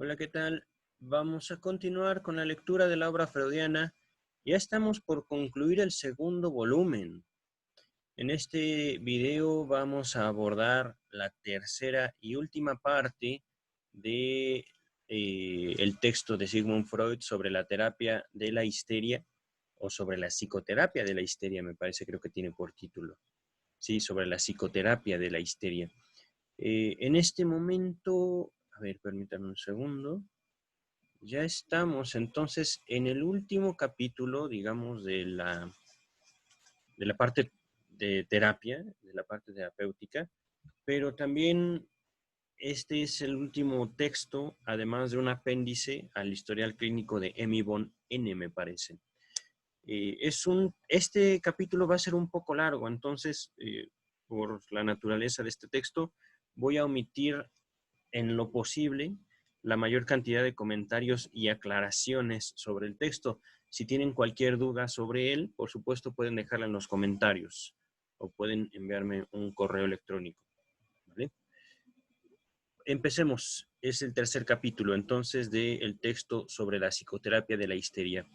Hola, ¿qué tal? Vamos a continuar con la lectura de la obra freudiana. Ya estamos por concluir el segundo volumen. En este video vamos a abordar la tercera y última parte de el texto de Sigmund Freud sobre la terapia de la histeria, o sobre la psicoterapia de la histeria, me parece, creo que tiene por título. Sí, sobre la psicoterapia de la histeria. En este momento, a ver, permítanme un segundo. Ya estamos entonces en el último capítulo, digamos, de la parte de terapia, de la parte terapéutica, pero también este es el último texto, además de un apéndice al historial clínico de Emmy von N, me parece. Este capítulo va a ser un poco largo, entonces, por la naturaleza de este texto, voy a omitir en lo posible la mayor cantidad de comentarios y aclaraciones sobre el texto. Si tienen cualquier duda sobre él, por supuesto pueden dejarla en los comentarios o pueden enviarme un correo electrónico, ¿vale? Empecemos. Es el tercer capítulo entonces del texto sobre la psicoterapia de la histeria.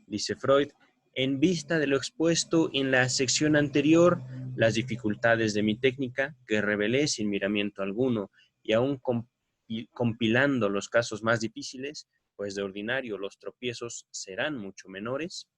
Dice Freud: en vista de lo expuesto en la sección anterior, las dificultades de mi técnica, que revelé sin miramiento alguno, y aún compilando los casos más difíciles, pues de ordinario los tropiezos serán mucho menores.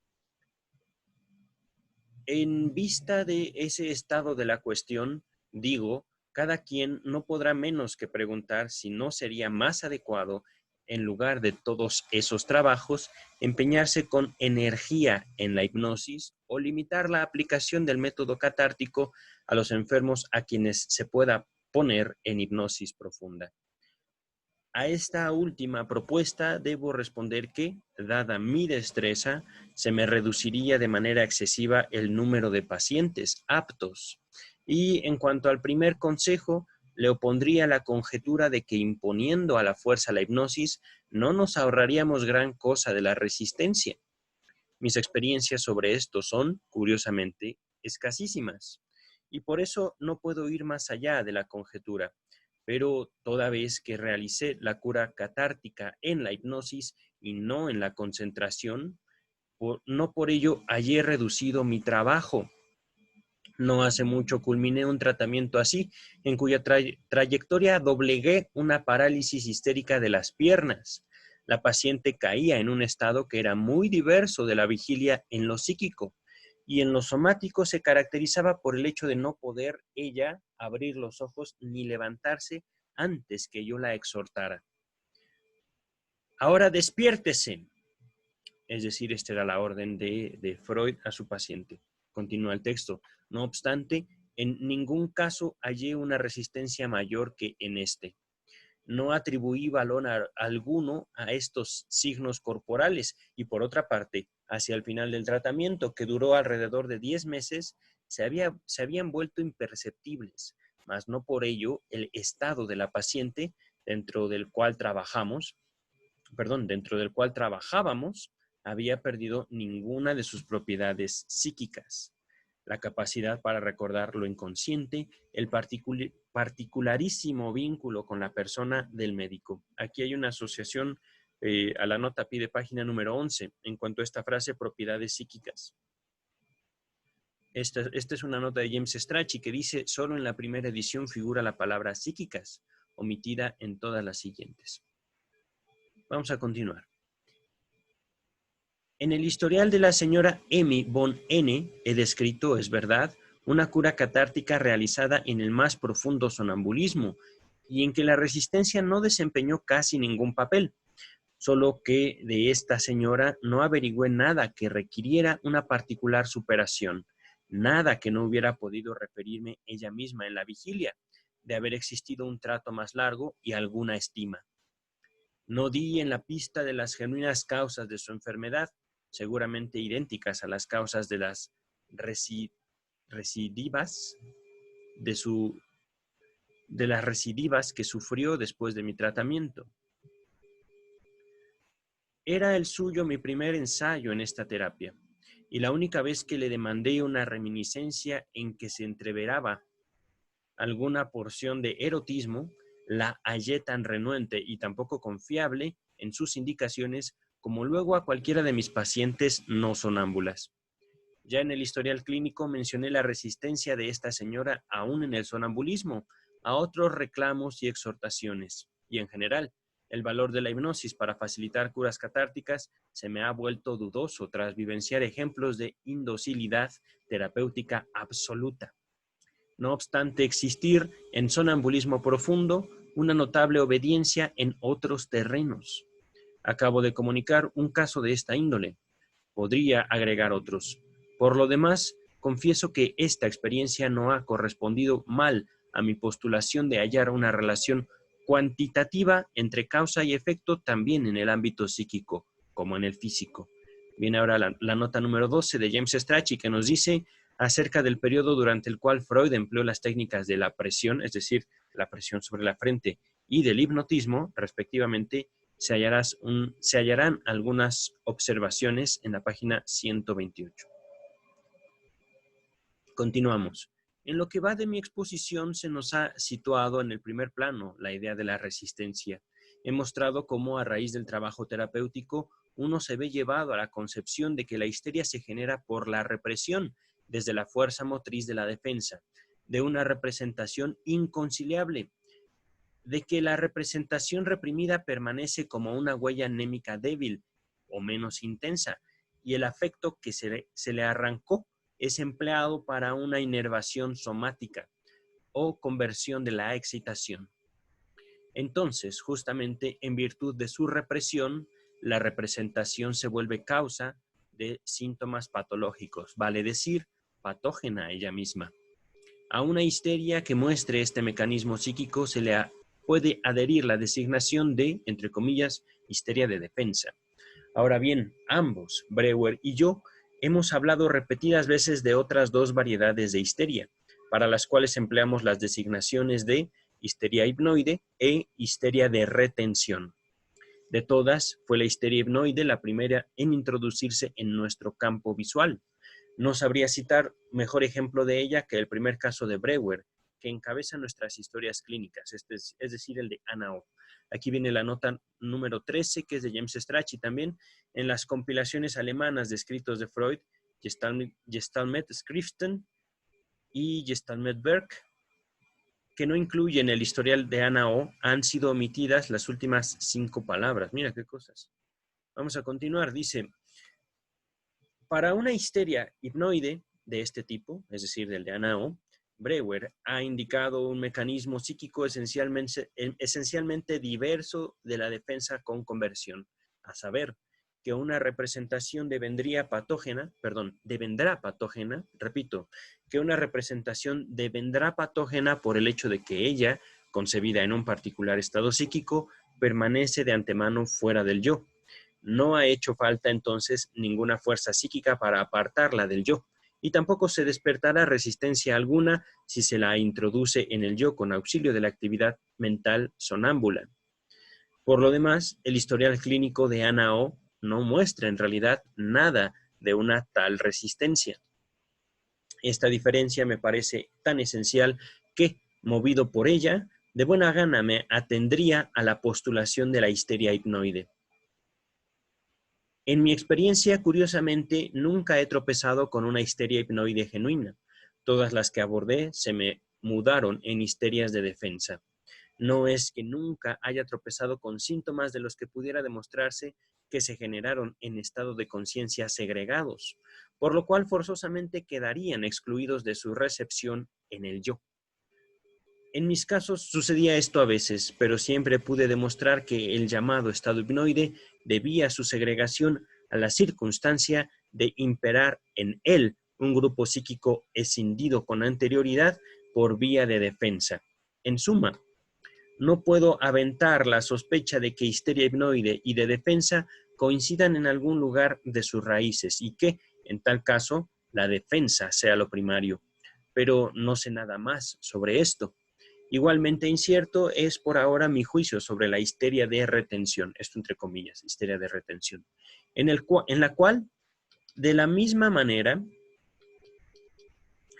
En vista de ese estado de la cuestión, digo, cada quien no podrá menos que preguntar si no sería más adecuado, en lugar de todos esos trabajos, empeñarse con energía en la hipnosis o limitar la aplicación del método catártico a los enfermos a quienes se pueda poner en hipnosis profunda. A esta última propuesta debo responder que, dada mi destreza, se me reduciría de manera excesiva el número de pacientes aptos. Y en cuanto al primer consejo, le opondría la conjetura de que imponiendo a la fuerza la hipnosis, no nos ahorraríamos gran cosa de la resistencia. Mis experiencias sobre esto son, curiosamente, escasísimas, y por eso no puedo ir más allá de la conjetura. Pero toda vez que realicé la cura catártica en la hipnosis y no en la concentración, no por ello hallé reducido mi trabajo. No hace mucho culminé un tratamiento así, en cuya trayectoria doblegué una parálisis histérica de las piernas. La paciente caía en un estado que era muy diverso de la vigilia en lo psíquico, y en lo somático se caracterizaba por el hecho de no poder ella abrir los ojos ni levantarse antes que yo la exhortara. Ahora despiértese. Es decir, esta era la orden de Freud a su paciente. Continúa el texto. No obstante, en ningún caso hallé una resistencia mayor que en este. No atribuí valor alguno a estos signos corporales y, por otra parte, hacia el final del tratamiento, que duró alrededor de 10 meses, se habían vuelto imperceptibles, mas no por ello el estado de la paciente dentro del cual trabajábamos, había perdido ninguna de sus propiedades psíquicas. La capacidad para recordar lo inconsciente, el particularísimo vínculo con la persona del médico. Aquí hay una asociación a la nota pie de página número 11 en cuanto a esta frase, propiedades psíquicas. Esta es una nota de James Strachey que dice: solo en la primera edición figura la palabra psíquicas, omitida en todas las siguientes. Vamos a continuar. En el historial de la señora Emmy von N he descrito, es verdad, una cura catártica realizada en el más profundo sonambulismo y en que la resistencia no desempeñó casi ningún papel, solo que de esta señora no averigüé nada que requiriera una particular superación, nada que no hubiera podido referirme ella misma en la vigilia, de haber existido un trato más largo y alguna estima. No di en la pista de las genuinas causas de su enfermedad, seguramente idénticas a las causas de las recidivas que sufrió después de mi tratamiento. Era el suyo mi primer ensayo en esta terapia, y la única vez que le demandé una reminiscencia en que se entreveraba alguna porción de erotismo, la hallé tan renuente y tan poco confiable en sus indicaciones como luego a cualquiera de mis pacientes no sonámbulas. Ya en el historial clínico mencioné la resistencia de esta señora aún en el sonambulismo a otros reclamos y exhortaciones. Y en general, el valor de la hipnosis para facilitar curas catárticas se me ha vuelto dudoso tras vivenciar ejemplos de indocilidad terapéutica absoluta. No obstante existir en sonambulismo profundo una notable obediencia en otros terrenos. Acabo de comunicar un caso de esta índole. Podría agregar otros. Por lo demás, confieso que esta experiencia no ha correspondido mal a mi postulación de hallar una relación cuantitativa entre causa y efecto también en el ámbito psíquico, como en el físico. Viene ahora la nota número 12 de James Strachey, que nos dice acerca del periodo durante el cual Freud empleó las técnicas de la presión, es decir, la presión sobre la frente, y del hipnotismo, respectivamente. Se hallarán algunas observaciones en la página 128. Continuamos. En lo que va de mi exposición se nos ha situado en el primer plano la idea de la resistencia. He mostrado cómo a raíz del trabajo terapéutico uno se ve llevado a la concepción de que la histeria se genera por la represión desde la fuerza motriz de la defensa, de una representación inconciliable, de que la representación reprimida permanece como una huella anémica débil o menos intensa, y el afecto que se le arrancó es empleado para una inervación somática o conversión de la excitación. Entonces, justamente en virtud de su represión, la representación se vuelve causa de síntomas patológicos, vale decir, patógena ella misma. A una histeria que muestre este mecanismo psíquico se le puede adherir la designación de, entre comillas, histeria de defensa. Ahora bien, ambos, Breuer y yo, hemos hablado repetidas veces de otras dos variedades de histeria, para las cuales empleamos las designaciones de histeria hipnoide e histeria de retención. De todas, fue la histeria hipnoide la primera en introducirse en nuestro campo visual. No sabría citar mejor ejemplo de ella que el primer caso de Breuer, que encabeza nuestras historias clínicas, es decir, el de Anna O. Aquí viene la nota número 13, que es de James Strachey también, en las compilaciones alemanas de escritos de Freud, Gestaltmetschriften y Gestaltmetwerk, que no incluyen el historial de Anna O, han sido omitidas las últimas 5 palabras. Mira qué cosas. Vamos a continuar. Dice, para una histeria hipnoide de este tipo, es decir, del de Anna O, Breuer ha indicado un mecanismo psíquico esencialmente diverso de la defensa con conversión, a saber, que una representación devendrá patógena, repito, que una representación devendrá patógena por el hecho de que ella, concebida en un particular estado psíquico, permanece de antemano fuera del yo. No ha hecho falta entonces ninguna fuerza psíquica para apartarla del yo, y tampoco se despertará resistencia alguna si se la introduce en el yo con auxilio de la actividad mental sonámbula. Por lo demás, el historial clínico de Anna O no muestra en realidad nada de una tal resistencia. Esta diferencia me parece tan esencial que, movido por ella, de buena gana me atendría a la postulación de la histeria hipnoide. En mi experiencia, curiosamente, nunca he tropezado con una histeria hipnoide genuina. Todas las que abordé se me mudaron en histerias de defensa. No es que nunca haya tropezado con síntomas de los que pudiera demostrarse que se generaron en estado de conciencia segregados, por lo cual forzosamente quedarían excluidos de su recepción en el yo. En mis casos sucedía esto a veces, pero siempre pude demostrar que el llamado estado hipnoide debía su segregación a la circunstancia de imperar en él un grupo psíquico escindido con anterioridad por vía de defensa. En suma, no puedo aventar la sospecha de que histeria hipnoide y de defensa coincidan en algún lugar de sus raíces y que, en tal caso, la defensa sea lo primario. Pero no sé nada más sobre esto. Igualmente incierto es por ahora mi juicio sobre la histeria de retención, esto entre comillas, histeria de retención, en la cual, de la misma manera,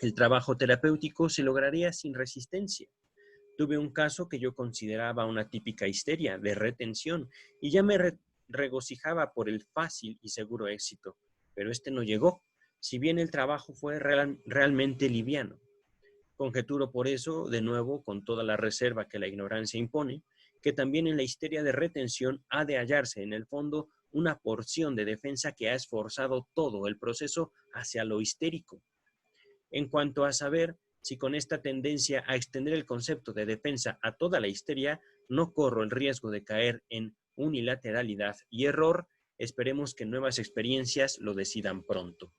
el trabajo terapéutico se lograría sin resistencia. Tuve un caso que yo consideraba una típica histeria de retención y ya me regocijaba por el fácil y seguro éxito, pero este no llegó, si bien el trabajo fue realmente liviano. Conjeturo por eso, de nuevo, con toda la reserva que la ignorancia impone, que también en la histeria de retención ha de hallarse en el fondo una porción de defensa que ha esforzado todo el proceso hacia lo histérico. En cuanto a saber si con esta tendencia a extender el concepto de defensa a toda la histeria no corro el riesgo de caer en unilateralidad y error, esperemos que nuevas experiencias lo decidan pronto.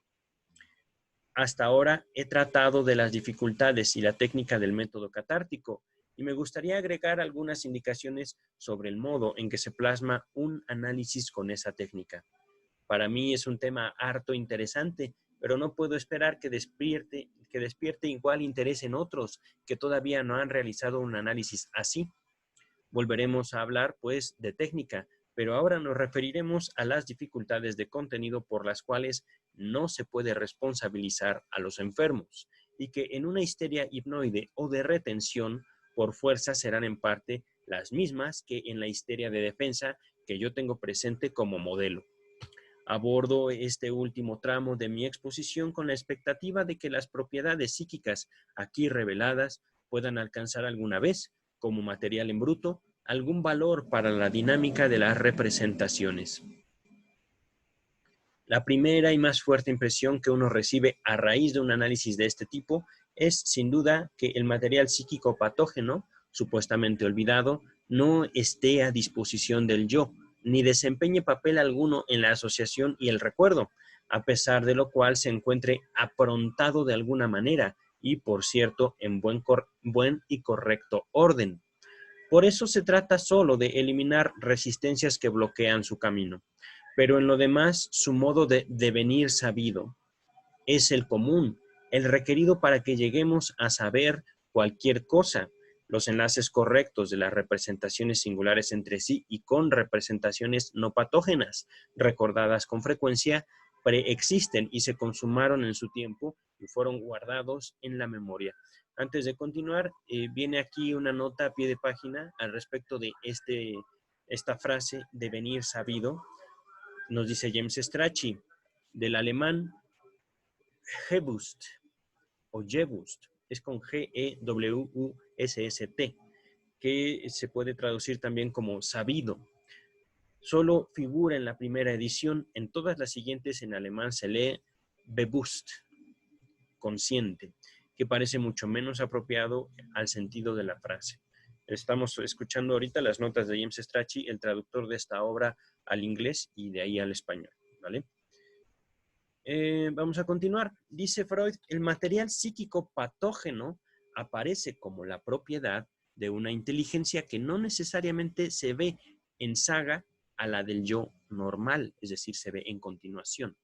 Hasta ahora he tratado de las dificultades y la técnica del método catártico y me gustaría agregar algunas indicaciones sobre el modo en que se plasma un análisis con esa técnica. Para mí es un tema harto interesante, pero no puedo esperar que despierte igual interés en otros que todavía no han realizado un análisis así. Volveremos a hablar, pues, de técnica, pero ahora nos referiremos a las dificultades de contenido por las cuales no se puede responsabilizar a los enfermos y que en una histeria hipnoide o de retención por fuerza serán en parte las mismas que en la histeria de defensa que yo tengo presente como modelo. Abordo este último tramo de mi exposición con la expectativa de que las propiedades psíquicas aquí reveladas puedan alcanzar alguna vez, como material en bruto, algún valor para la dinámica de las representaciones. La primera y más fuerte impresión que uno recibe a raíz de un análisis de este tipo es, sin duda, que el material psíquico patógeno, supuestamente olvidado, no esté a disposición del yo, ni desempeñe papel alguno en la asociación y el recuerdo, a pesar de lo cual se encuentre aprontado de alguna manera y, por cierto, en buen y correcto orden. Por eso se trata solo de eliminar resistencias que bloquean su camino. Pero en lo demás, su modo de devenir sabido es el común, el requerido para que lleguemos a saber cualquier cosa. Los enlaces correctos de las representaciones singulares entre sí y con representaciones no patógenas, recordadas con frecuencia, preexisten y se consumaron en su tiempo y fueron guardados en la memoria. Antes de continuar, viene aquí una nota a pie de página al respecto de esta frase de venir sabido. Nos dice James Strachey, del alemán Gewusst o Gewusst, es con Gewusst, que se puede traducir también como sabido. Solo figura en la primera edición, en todas las siguientes en alemán se lee bewusst, consciente, que parece mucho menos apropiado al sentido de la frase. Estamos escuchando ahorita las notas de James Strachey, el traductor de esta obra al inglés y de ahí al español, ¿vale? Vamos a continuar. Dice Freud, el material psíquico patógeno aparece como la propiedad de una inteligencia que no necesariamente se ve en saga a la del yo normal, es decir, se ve en continuación.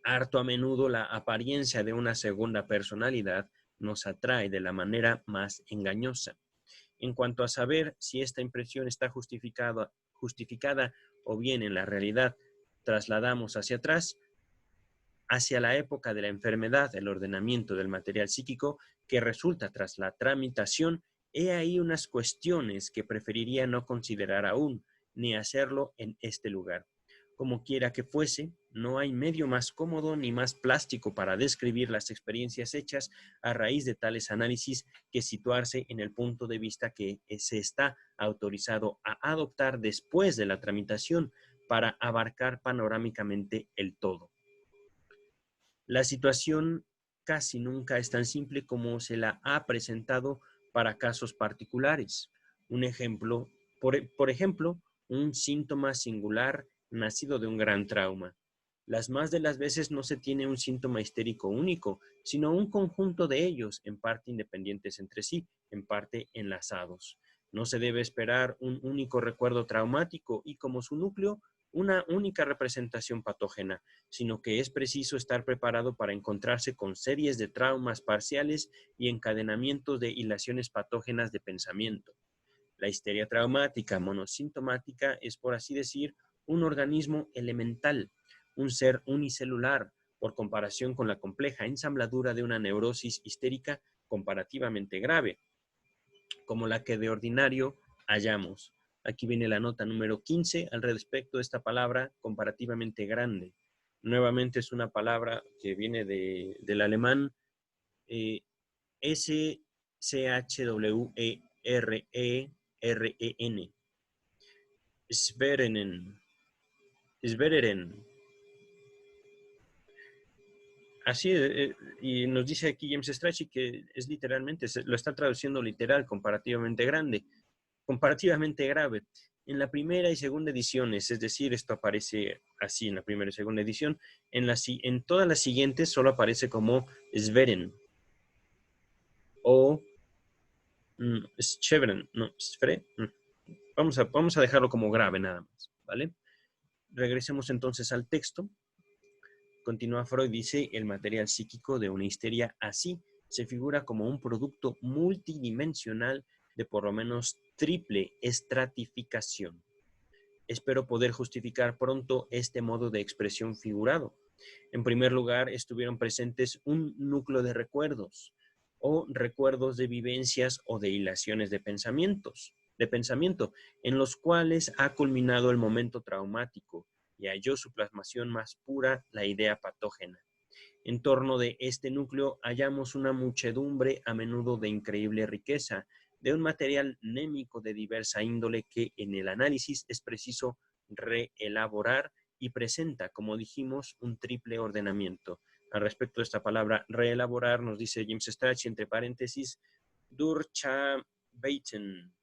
Harto a menudo la apariencia de una segunda personalidad nos atrae de la manera más engañosa. En cuanto a saber si esta impresión está justificada o bien en la realidad trasladamos hacia atrás, hacia la época de la enfermedad, el ordenamiento del material psíquico que resulta tras la tramitación, he ahí unas cuestiones que preferiría no considerar aún, ni hacerlo en este lugar. Como quiera que fuese, no hay medio más cómodo ni más plástico para describir las experiencias hechas a raíz de tales análisis que situarse en el punto de vista que se está autorizado a adoptar después de la tramitación para abarcar panorámicamente el todo. La situación casi nunca es tan simple como se la ha presentado para casos particulares. Un ejemplo, por ejemplo, un síntoma singular nacido de un gran trauma. Las más de las veces no se tiene un síntoma histérico único, sino un conjunto de ellos, en parte independientes entre sí, en parte enlazados. No se debe esperar un único recuerdo traumático y como su núcleo, una única representación patógena, sino que es preciso estar preparado para encontrarse con series de traumas parciales y encadenamientos de hilaciones patógenas de pensamiento. La histeria traumática monosintomática es, por así decir, un organismo elemental, un ser unicelular, por comparación con la compleja ensambladura de una neurosis histérica comparativamente grave, como la que de ordinario hallamos. Aquí viene la nota número 15 al respecto de esta palabra comparativamente grande. Nuevamente es una palabra que viene del alemán S-C-H-W-E-R-E-R-E-N. Sverenen. Svereren. Así, y nos dice aquí James Strachey que es literalmente, lo está traduciendo literal, comparativamente grande, comparativamente grave. En la primera y segunda ediciones, es decir, esto aparece así en la primera y segunda edición, en todas las siguientes solo aparece como Sveren o Schevren, no, Svre. Vamos a dejarlo como grave nada más, ¿vale? Regresemos entonces al texto. Continúa Freud, dice, el material psíquico de una histeria así se figura como un producto multidimensional de por lo menos triple estratificación. Espero poder justificar pronto este modo de expresión figurado. En primer lugar, estuvieron presentes un núcleo de recuerdos, o recuerdos de vivencias o de hilaciones de pensamiento, en los cuales ha culminado el momento traumático y halló su plasmación más pura la idea patógena. En torno de este núcleo hallamos una muchedumbre a menudo de increíble riqueza, de un material némico de diversa índole que en el análisis es preciso reelaborar y presenta, como dijimos, un triple ordenamiento. Al respecto de esta palabra reelaborar, nos dice James Strachey, entre paréntesis, Durcharbeiten.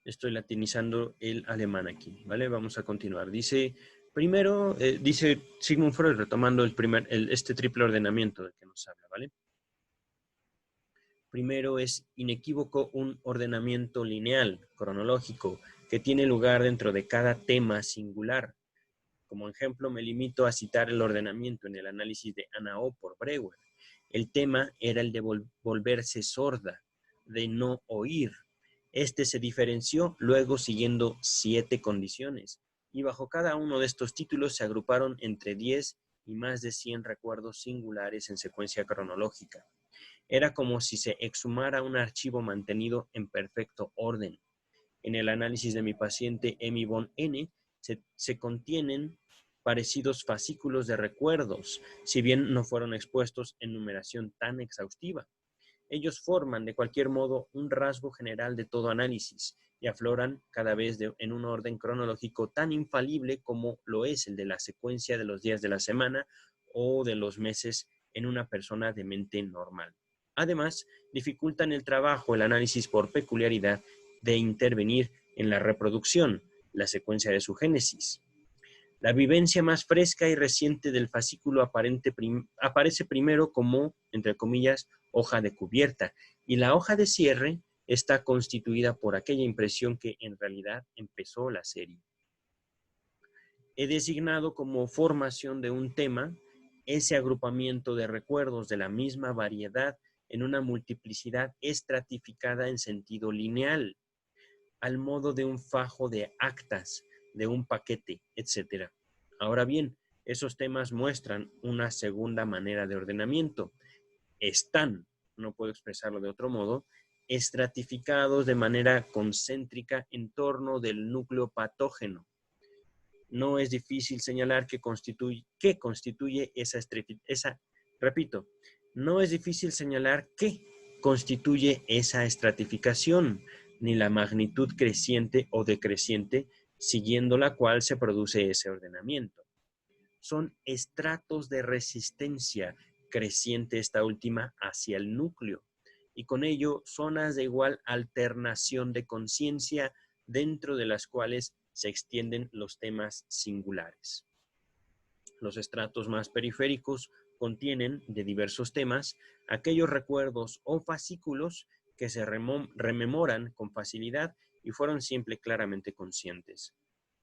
Estoy latinizando el alemán aquí, ¿vale? Vamos a continuar. Dice, primero, dice Sigmund Freud, retomando este triple ordenamiento del que nos habla, ¿vale? Primero es inequívoco un ordenamiento lineal, cronológico, que tiene lugar dentro de cada tema singular. Como ejemplo, me limito a citar el ordenamiento en el análisis de Anna O por Breuer. El tema era el de volverse sorda, de no oír. Este se diferenció luego siguiendo 7 condiciones, y bajo cada uno de estos títulos se agruparon entre 10 y más de 100 recuerdos singulares en secuencia cronológica. Era como si se exhumara un archivo mantenido en perfecto orden. En el análisis de mi paciente Emmy von N. se contienen parecidos fascículos de recuerdos, si bien no fueron expuestos en numeración tan exhaustiva. Ellos forman, de cualquier modo, un rasgo general de todo análisis y afloran cada vez en un orden cronológico tan infalible como lo es el de la secuencia de los días de la semana o de los meses en una persona de mente normal. Además, dificultan el trabajo, el análisis por peculiaridad de intervenir en la reproducción, la secuencia de su génesis. La vivencia más fresca y reciente del fascículo aparece primero como, entre comillas, hoja de cubierta, y la hoja de cierre está constituida por aquella impresión que en realidad empezó la serie. He designado como formación de un tema ese agrupamiento de recuerdos de la misma variedad en una multiplicidad estratificada en sentido lineal, al modo de un fajo de actas, de un paquete, etc. Ahora bien, esos temas muestran una segunda manera de ordenamiento. Están, no puedo expresarlo de otro modo, estratificados de manera concéntrica en torno del núcleo patógeno. No es difícil señalar qué constituye repito, no es difícil señalar qué constituye esa estratificación, ni la magnitud creciente o decreciente siguiendo la cual se produce ese ordenamiento. Son estratos de resistencia creciente esta última hacia el núcleo, y con ello zonas de igual alternación de conciencia dentro de las cuales se extienden los temas singulares. Los estratos más periféricos contienen, de diversos temas, aquellos recuerdos o fascículos que se rememoran con facilidad y fueron siempre claramente conscientes.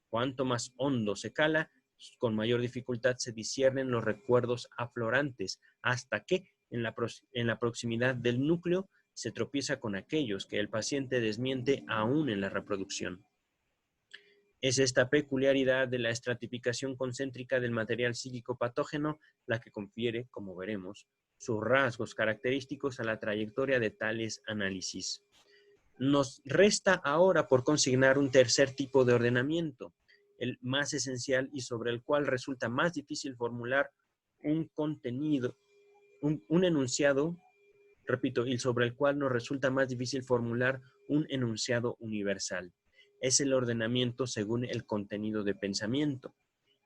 Cuanto más hondo se cala, con mayor dificultad se disciernen los recuerdos aflorantes, hasta que, en la proximidad del núcleo, se tropieza con aquellos que el paciente desmiente aún en la reproducción. Es esta peculiaridad de la estratificación concéntrica del material psíquico patógeno la que confiere, como veremos, sus rasgos característicos a la trayectoria de tales análisis. Nos resta ahora por consignar un tercer tipo de ordenamiento, el más esencial y sobre el cual resulta más difícil formular un contenido, un enunciado, repito, y sobre el cual nos resulta más difícil formular un enunciado universal. Es el ordenamiento según el contenido de pensamiento.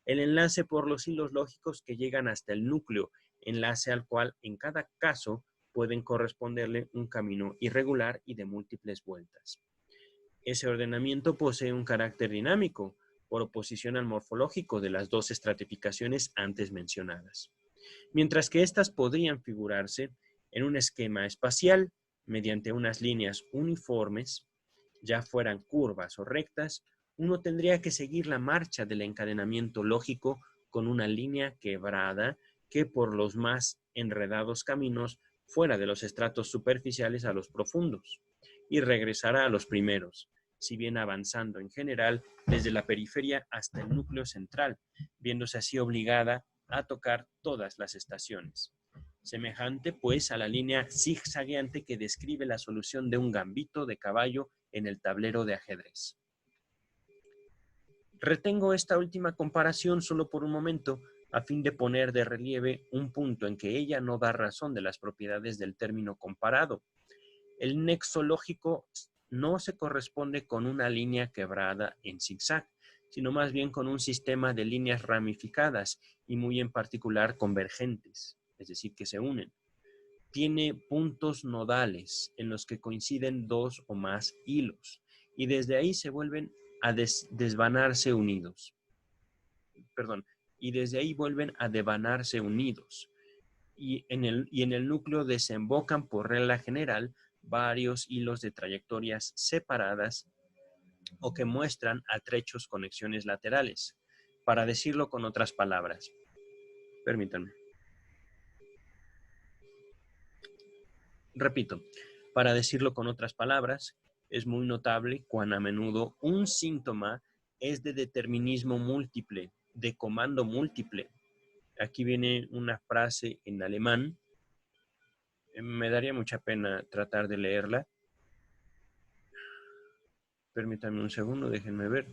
El enlace por los hilos lógicos que llegan hasta el núcleo, enlace al cual en cada caso pueden corresponderle un camino irregular y de múltiples vueltas. Ese ordenamiento posee un carácter dinámico, por oposición al morfológico de las dos estratificaciones antes mencionadas. Mientras que éstas podrían figurarse en un esquema espacial mediante unas líneas uniformes, ya fueran curvas o rectas, uno tendría que seguir la marcha del encadenamiento lógico con una línea quebrada que por los más enredados caminos fuera de los estratos superficiales a los profundos y regresará a los primeros, si bien avanzando en general desde la periferia hasta el núcleo central, viéndose así obligada a tocar todas las estaciones. Semejante, pues, a la línea zigzagueante que describe la solución de un gambito de caballo en el tablero de ajedrez. Retengo esta última comparación solo por un momento, a fin de poner de relieve un punto en que ella no da razón de las propiedades del término comparado. El nexo lógico no se corresponde con una línea quebrada en zigzag, sino más bien con un sistema de líneas ramificadas y muy en particular convergentes, es decir, que se unen. Tiene puntos nodales en los que coinciden dos o más hilos y desde ahí se vuelven a desvanarse unidos. Y desde ahí vuelven a devanarse unidos. Y en el núcleo desembocan por regla general varios hilos de trayectorias separadas o que muestran a trechos conexiones laterales. Para decirlo con otras palabras, permítanme. Repito, para decirlo con otras palabras, es muy notable cuán a menudo un síntoma es de determinismo múltiple, de comando múltiple. Aquí viene una frase en alemán. Me daría mucha pena tratar de leerla. Permítanme un segundo, déjenme ver.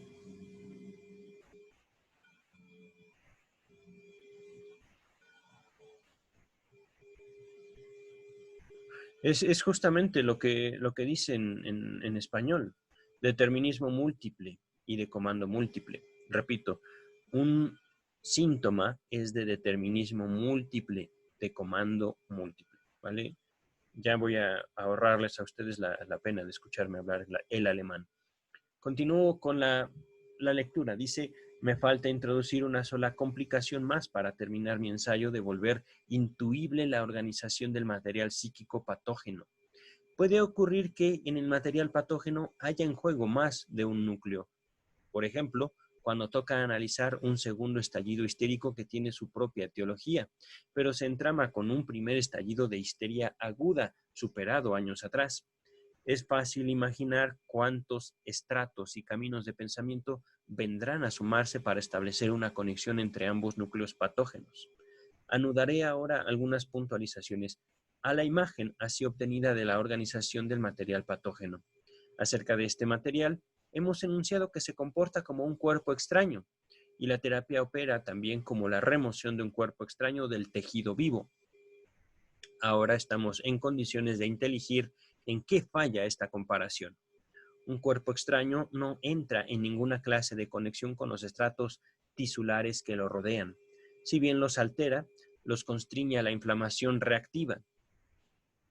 Es justamente lo que dice en español, determinismo múltiple y de comando múltiple. Repito, un síntoma es de determinismo múltiple, de comando múltiple, ¿vale? Ya voy a ahorrarles a ustedes la pena de escucharme hablar el alemán. Continúo con la lectura. Dice, me falta introducir una sola complicación más para terminar mi ensayo de volver intuible la organización del material psíquico patógeno. Puede ocurrir que en el material patógeno haya en juego más de un núcleo. Por ejemplo, cuando toca analizar un segundo estallido histérico que tiene su propia etiología, pero se entrama con un primer estallido de histeria aguda superado años atrás. Es fácil imaginar cuántos estratos y caminos de pensamiento vendrán a sumarse para establecer una conexión entre ambos núcleos patógenos. Anudaré ahora algunas puntualizaciones a la imagen así obtenida de la organización del material patógeno. Acerca de este material, hemos enunciado que se comporta como un cuerpo extraño, y la terapia opera también como la remoción de un cuerpo extraño del tejido vivo. Ahora estamos en condiciones de inteligir en qué falla esta comparación. Un cuerpo extraño no entra en ninguna clase de conexión con los estratos tisulares que lo rodean. Si bien los altera, los constriñe a la inflamación reactiva.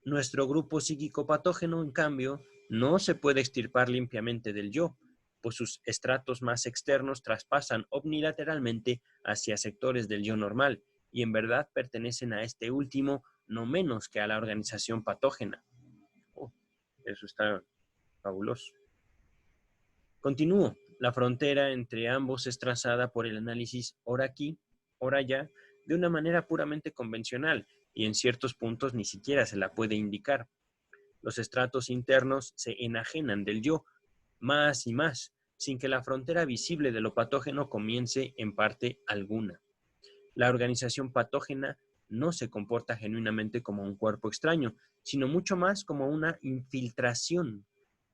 Nuestro grupo psíquico patógeno, en cambio, no se puede extirpar limpiamente del yo, pues sus estratos más externos traspasan omnilateralmente hacia sectores del yo normal y en verdad pertenecen a este último no menos que a la organización patógena. Oh, eso está fabuloso. Continúo. La frontera entre ambos es trazada por el análisis ora aquí, ora allá, de una manera puramente convencional y en ciertos puntos ni siquiera se la puede indicar. Los estratos internos se enajenan del yo más y más, sin que la frontera visible de lo patógeno comience en parte alguna. La organización patógena no se comporta genuinamente como un cuerpo extraño, sino mucho más como una infiltración.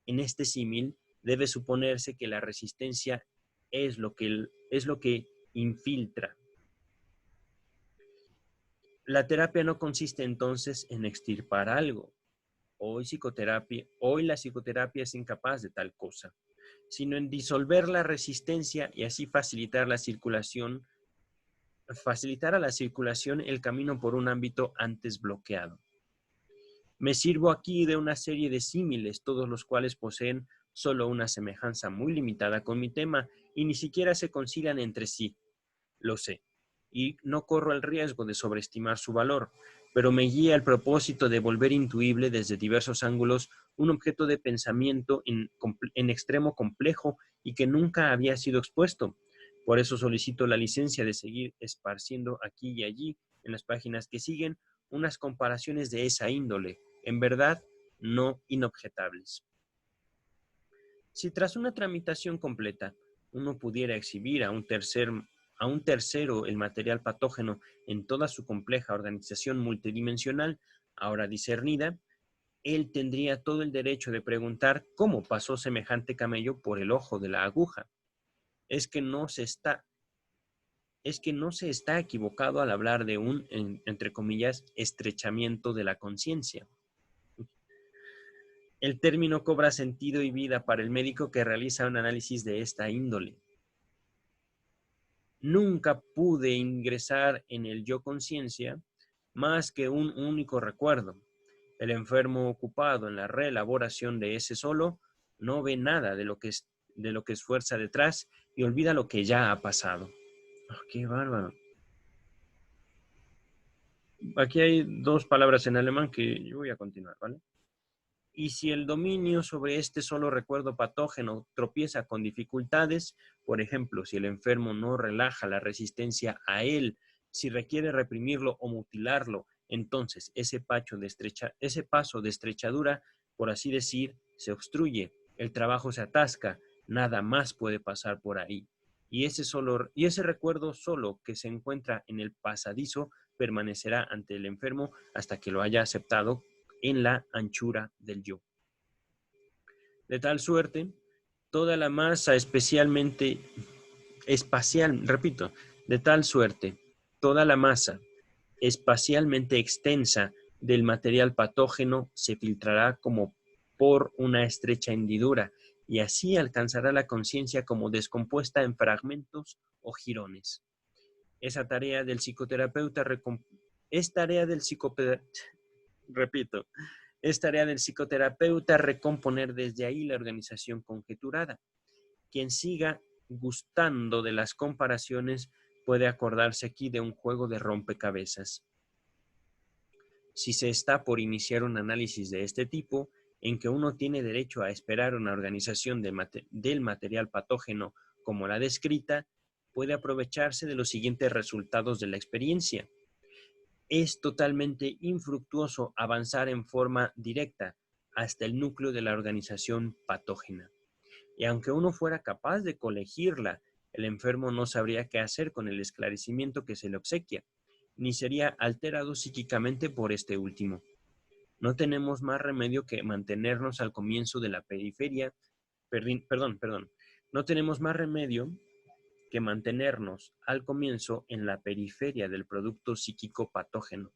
En este símil, debe suponerse que la resistencia es lo que infiltra. La terapia no consiste entonces en extirpar algo. Hoy la psicoterapia es incapaz de tal cosa, sino en disolver la resistencia y así facilitar a la circulación el camino por un ámbito antes bloqueado. Me sirvo aquí de una serie de símiles, todos los cuales poseen solo una semejanza muy limitada con mi tema y ni siquiera se concilian entre sí. Lo sé, y no corro el riesgo de sobreestimar su valor, pero me guía el propósito de volver intuible desde diversos ángulos un objeto de pensamiento en extremo complejo y que nunca había sido expuesto. Por eso solicito la licencia de seguir esparciendo aquí y allí, en las páginas que siguen, unas comparaciones de esa índole, en verdad no inobjetables. Si tras una tramitación completa uno pudiera exhibir a un tercero el material patógeno en toda su compleja organización multidimensional, ahora discernida, él tendría todo el derecho de preguntar cómo pasó semejante camello por el ojo de la aguja. Es que no se está equivocado al hablar de un, entre comillas, estrechamiento de la conciencia. El término cobra sentido y vida para el médico que realiza un análisis de esta índole. Nunca pude ingresar en el yo conciencia más que un único recuerdo. El enfermo ocupado en la reelaboración de ese solo no ve nada de lo que esfuerza detrás y olvida lo que ya ha pasado. Oh, ¡qué bárbaro! Aquí hay dos palabras en alemán que yo voy a continuar, ¿vale? Y si el dominio sobre este solo recuerdo patógeno tropieza con dificultades, por ejemplo, si el enfermo no relaja la resistencia a él, si requiere reprimirlo o mutilarlo, entonces ese paso de estrechadura, por así decir, se obstruye, el trabajo se atasca, nada más puede pasar por ahí. Y ese recuerdo solo que se encuentra en el pasadizo permanecerá ante el enfermo hasta que lo haya aceptado en la anchura del yo. De tal suerte, toda la masa de tal suerte, toda la masa espacialmente extensa del material patógeno se filtrará como por una estrecha hendidura y así alcanzará la conciencia como descompuesta en fragmentos o jirones. Es tarea del psicoterapeuta recomponer desde ahí la organización conjeturada. Quien siga gustando de las comparaciones puede acordarse aquí de un juego de rompecabezas. Si se está por iniciar un análisis de este tipo, en que uno tiene derecho a esperar una organización del material patógeno como la descrita, puede aprovecharse de los siguientes resultados de la experiencia. Es totalmente infructuoso avanzar en forma directa hasta el núcleo de la organización patógena. Y aunque uno fuera capaz de colegirla, el enfermo no sabría qué hacer con el esclarecimiento que se le obsequia, ni sería alterado psíquicamente por este último. No tenemos más remedio que mantenernos al comienzo de la periferia, no tenemos más remedio que mantenernos al comienzo en la periferia del producto psíquico patógeno.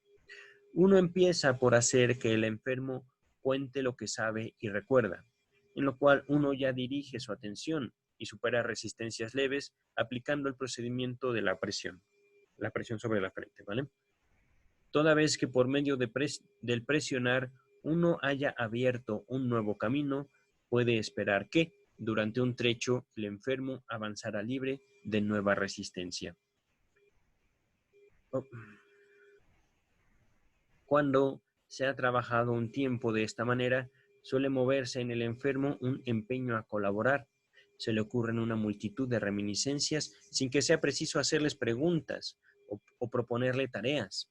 Uno empieza por hacer que el enfermo cuente lo que sabe y recuerda, en lo cual uno ya dirige su atención y supera resistencias leves aplicando el procedimiento de la presión sobre la frente, ¿vale? Toda vez que por medio del presionar uno haya abierto un nuevo camino, puede esperar que, durante un trecho, el enfermo avanzará libre de nueva resistencia. Cuando se ha trabajado un tiempo de esta manera, suele moverse en el enfermo un empeño a colaborar. Se le ocurren una multitud de reminiscencias sin que sea preciso hacerles preguntas o proponerle tareas.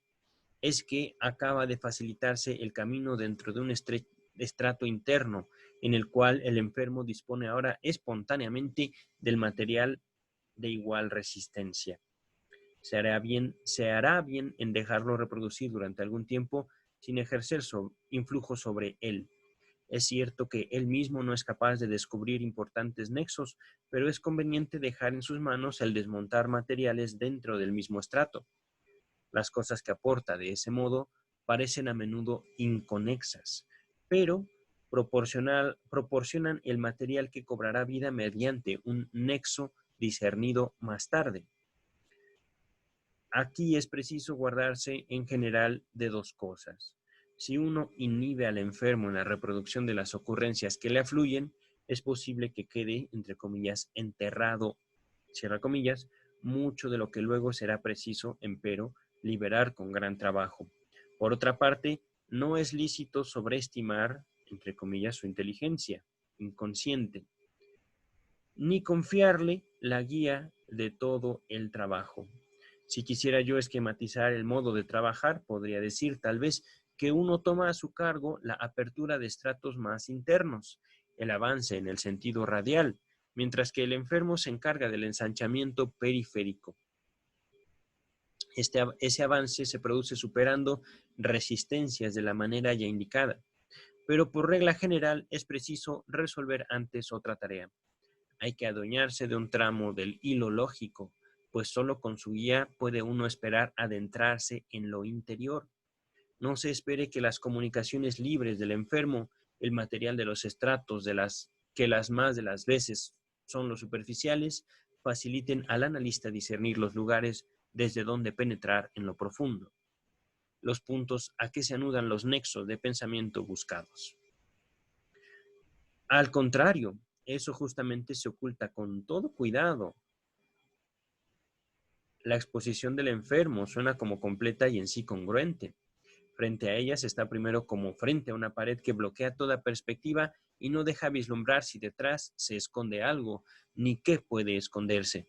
Es que acaba de facilitarse el camino dentro de estrato interno, en el cual el enfermo dispone ahora espontáneamente del material de igual resistencia. Se hará bien en dejarlo reproducir durante algún tiempo sin ejercer influjo sobre él. Es cierto que él mismo no es capaz de descubrir importantes nexos, pero es conveniente dejar en sus manos el desmontar materiales dentro del mismo estrato. Las cosas que aporta de ese modo parecen a menudo inconexas, pero proporcionan el material que cobrará vida mediante un nexo discernido más tarde. Aquí es preciso guardarse en general de dos cosas. Si uno inhibe al enfermo en la reproducción de las ocurrencias que le afluyen, es posible que quede, entre comillas, enterrado, cierra comillas, mucho de lo que luego será preciso, empero, liberar con gran trabajo. Por otra parte, no es lícito sobreestimar, entre comillas, su inteligencia inconsciente, ni confiarle la guía de todo el trabajo. Si quisiera yo esquematizar el modo de trabajar, podría decir tal vez que uno toma a su cargo la apertura de estratos más internos, el avance en el sentido radial, mientras que el enfermo se encarga del ensanchamiento periférico. Ese avance se produce superando resistencias de la manera ya indicada, pero por regla general es preciso resolver antes otra tarea. Hay que adueñarse de un tramo del hilo lógico, pues solo con su guía puede uno esperar adentrarse en lo interior. No se espere que las comunicaciones libres del enfermo, el material de los estratos que las más de las veces son los superficiales, faciliten al analista discernir los lugares desde donde penetrar en lo profundo, los puntos a que se anudan los nexos de pensamiento buscados. Al contrario, eso justamente se oculta con todo cuidado. La exposición del enfermo suena como completa y en sí congruente. Frente a ellas está primero como frente a una pared que bloquea toda perspectiva y no deja vislumbrar si detrás se esconde algo, ni qué puede esconderse.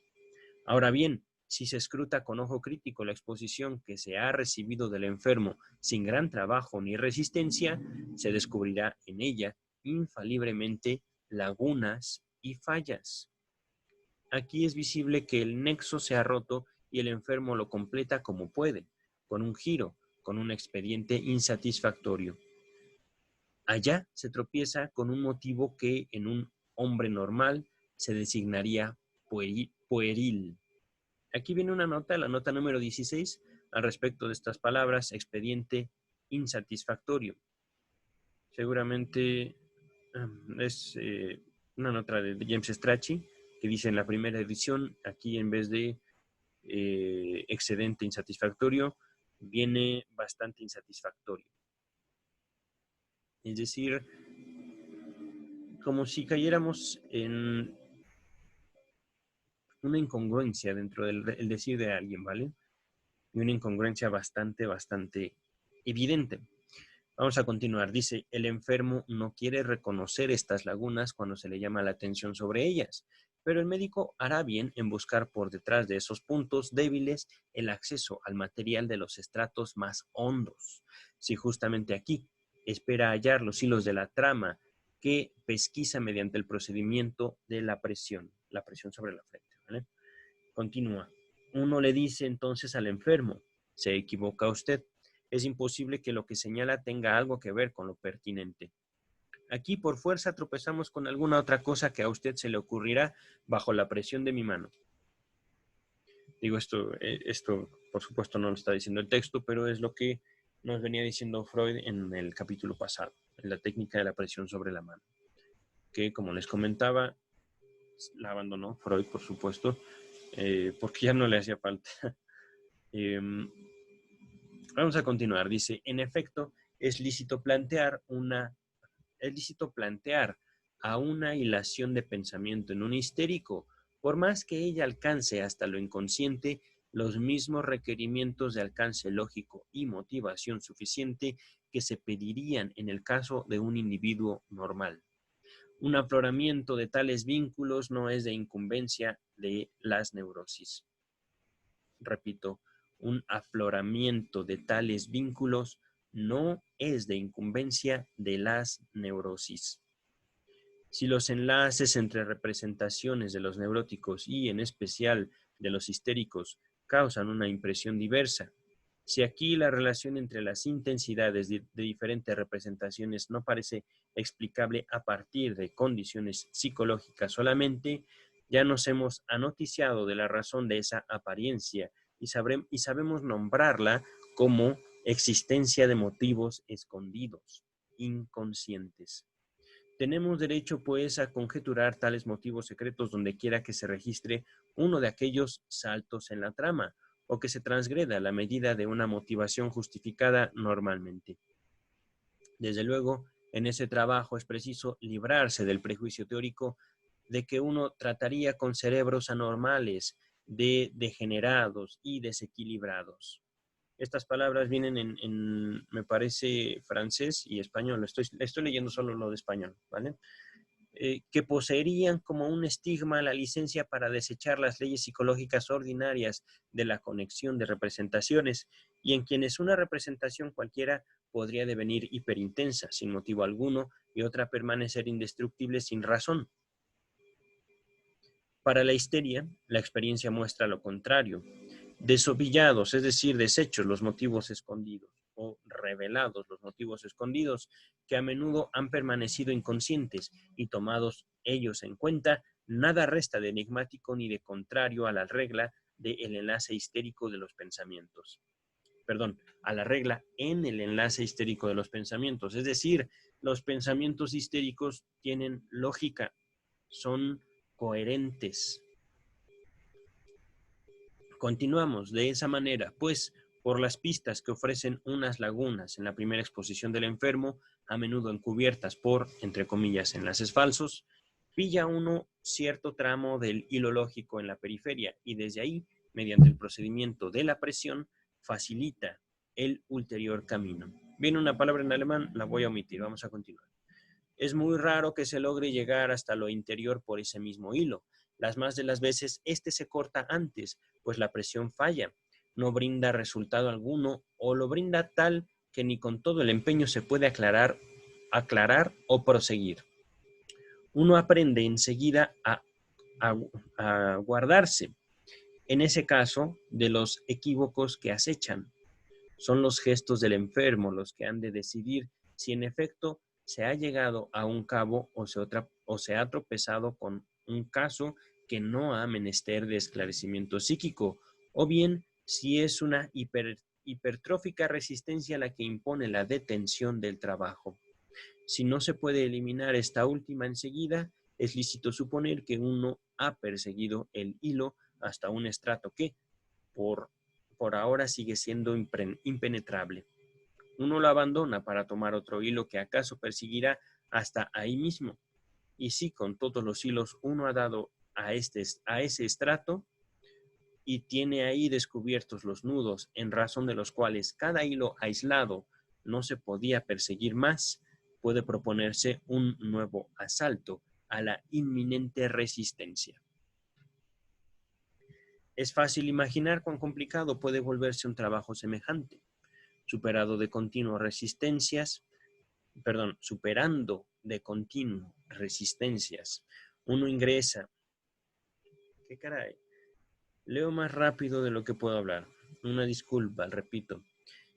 Ahora bien, si se escruta con ojo crítico la exposición que se ha recibido del enfermo sin gran trabajo ni resistencia, se descubrirá en ella infaliblemente lagunas y fallas. Aquí es visible que el nexo se ha roto y el enfermo lo completa como puede, con un giro, con un expediente insatisfactorio. Allá se tropieza con un motivo que en un hombre normal se designaría pueril. Aquí viene una nota, la nota número 16, al respecto de estas palabras, expediente insatisfactorio. Seguramente es una nota de James Strachey, que dice en la primera edición, aquí en vez de excedente insatisfactorio, viene bastante insatisfactorio. Es decir, como si cayéramos en una incongruencia dentro del decir de alguien, ¿vale? Y una incongruencia bastante evidente. Vamos a continuar. Dice, el enfermo no quiere reconocer estas lagunas cuando se le llama la atención sobre ellas, pero el médico hará bien en buscar por detrás de esos puntos débiles el acceso al material de los estratos más hondos. Si justamente aquí espera hallar los hilos de la trama que pesquisa mediante el procedimiento de la presión sobre la frente, ¿vale? Continúa. Uno le dice entonces al enfermo, se equivoca usted. Es imposible que lo que señala tenga algo que ver con lo pertinente. Aquí por fuerza tropezamos con alguna otra cosa que a usted se le ocurrirá bajo la presión de mi mano. Digo, esto por supuesto no lo está diciendo el texto, pero es lo que nos venía diciendo Freud en el capítulo pasado, en la técnica de la presión sobre la mano, que como les comentaba, la abandonó Freud, por supuesto, porque ya no le hacía falta. Vamos a continuar. Dice, en efecto, es lícito plantear a una hilación de pensamiento en un histérico, por más que ella alcance hasta lo inconsciente los mismos requerimientos de alcance lógico y motivación suficiente que se pedirían en el caso de un individuo normal. Un afloramiento de tales vínculos no es de incumbencia de las neurosis. Repito, un afloramiento de tales vínculos no es de incumbencia de las neurosis. Si los enlaces entre representaciones de los neuróticos y en especial de los histéricos causan una impresión diversa, si aquí la relación entre las intensidades de diferentes representaciones no parece explicable a partir de condiciones psicológicas solamente, ya nos hemos anoticiado de la razón de esa apariencia y sabemos nombrarla como existencia de motivos escondidos, inconscientes. Tenemos derecho, pues, a conjeturar tales motivos secretos donde quiera que se registre uno de aquellos saltos en la trama, o que se transgreda la medida de una motivación justificada normalmente. Desde luego, en ese trabajo es preciso librarse del prejuicio teórico de que uno trataría con cerebros anormales, de degenerados y desequilibrados. Estas palabras vienen me parece, francés y español. Estoy leyendo solo lo de español, ¿vale? Que poseerían como un estigma la licencia para desechar las leyes psicológicas ordinarias de la conexión de representaciones y en quienes una representación cualquiera podría devenir hiperintensa sin motivo alguno y otra permanecer indestructible sin razón. Para la histeria, la experiencia muestra lo contrario. Desovillados, es decir, deshechos los motivos escondidos o revelados los motivos escondidos, que a menudo han permanecido inconscientes y tomados ellos en cuenta, nada resta de enigmático ni de contrario a la regla del enlace histérico de los pensamientos. Perdón, a la regla en el enlace histérico de los pensamientos. Es decir, los pensamientos histéricos tienen lógica, son coherentes. Continuamos de esa manera, pues, por las pistas que ofrecen unas lagunas en la primera exposición del enfermo, a menudo encubiertas por, entre comillas, enlaces falsos, pilla uno cierto tramo del hilo lógico en la periferia y desde ahí, mediante el procedimiento de la presión, facilita el ulterior camino. Viene una palabra en alemán, la voy a omitir, vamos a continuar. Es muy raro que se logre llegar hasta lo interior por ese mismo hilo. Las más de las veces este se corta antes, pues la presión falla, no brinda resultado alguno o lo brinda tal que ni con todo el empeño se puede aclarar o proseguir. Uno aprende enseguida a guardarse, en ese caso, de los equívocos que acechan. Son los gestos del enfermo los que han de decidir si en efecto se ha llegado a un cabo o se ha tropezado con un caso que no ha menester de esclarecimiento psíquico, o bien si es una hipertrófica resistencia la que impone la detención del trabajo. Si no se puede eliminar esta última enseguida, es lícito suponer que uno ha perseguido el hilo hasta un estrato que, por ahora, sigue siendo impenetrable. Uno lo abandona para tomar otro hilo que acaso perseguirá hasta ahí mismo. Y si con todos los hilos uno ha dado a ese estrato y tiene ahí descubiertos los nudos en razón de los cuales cada hilo aislado no se podía perseguir más, puede proponerse un nuevo asalto a la inminente resistencia. Es fácil imaginar cuán complicado puede volverse un trabajo semejante. Superando de continuo resistencias, uno ingresa. ¿Qué caray? Leo más rápido de lo que puedo hablar. Una disculpa, repito.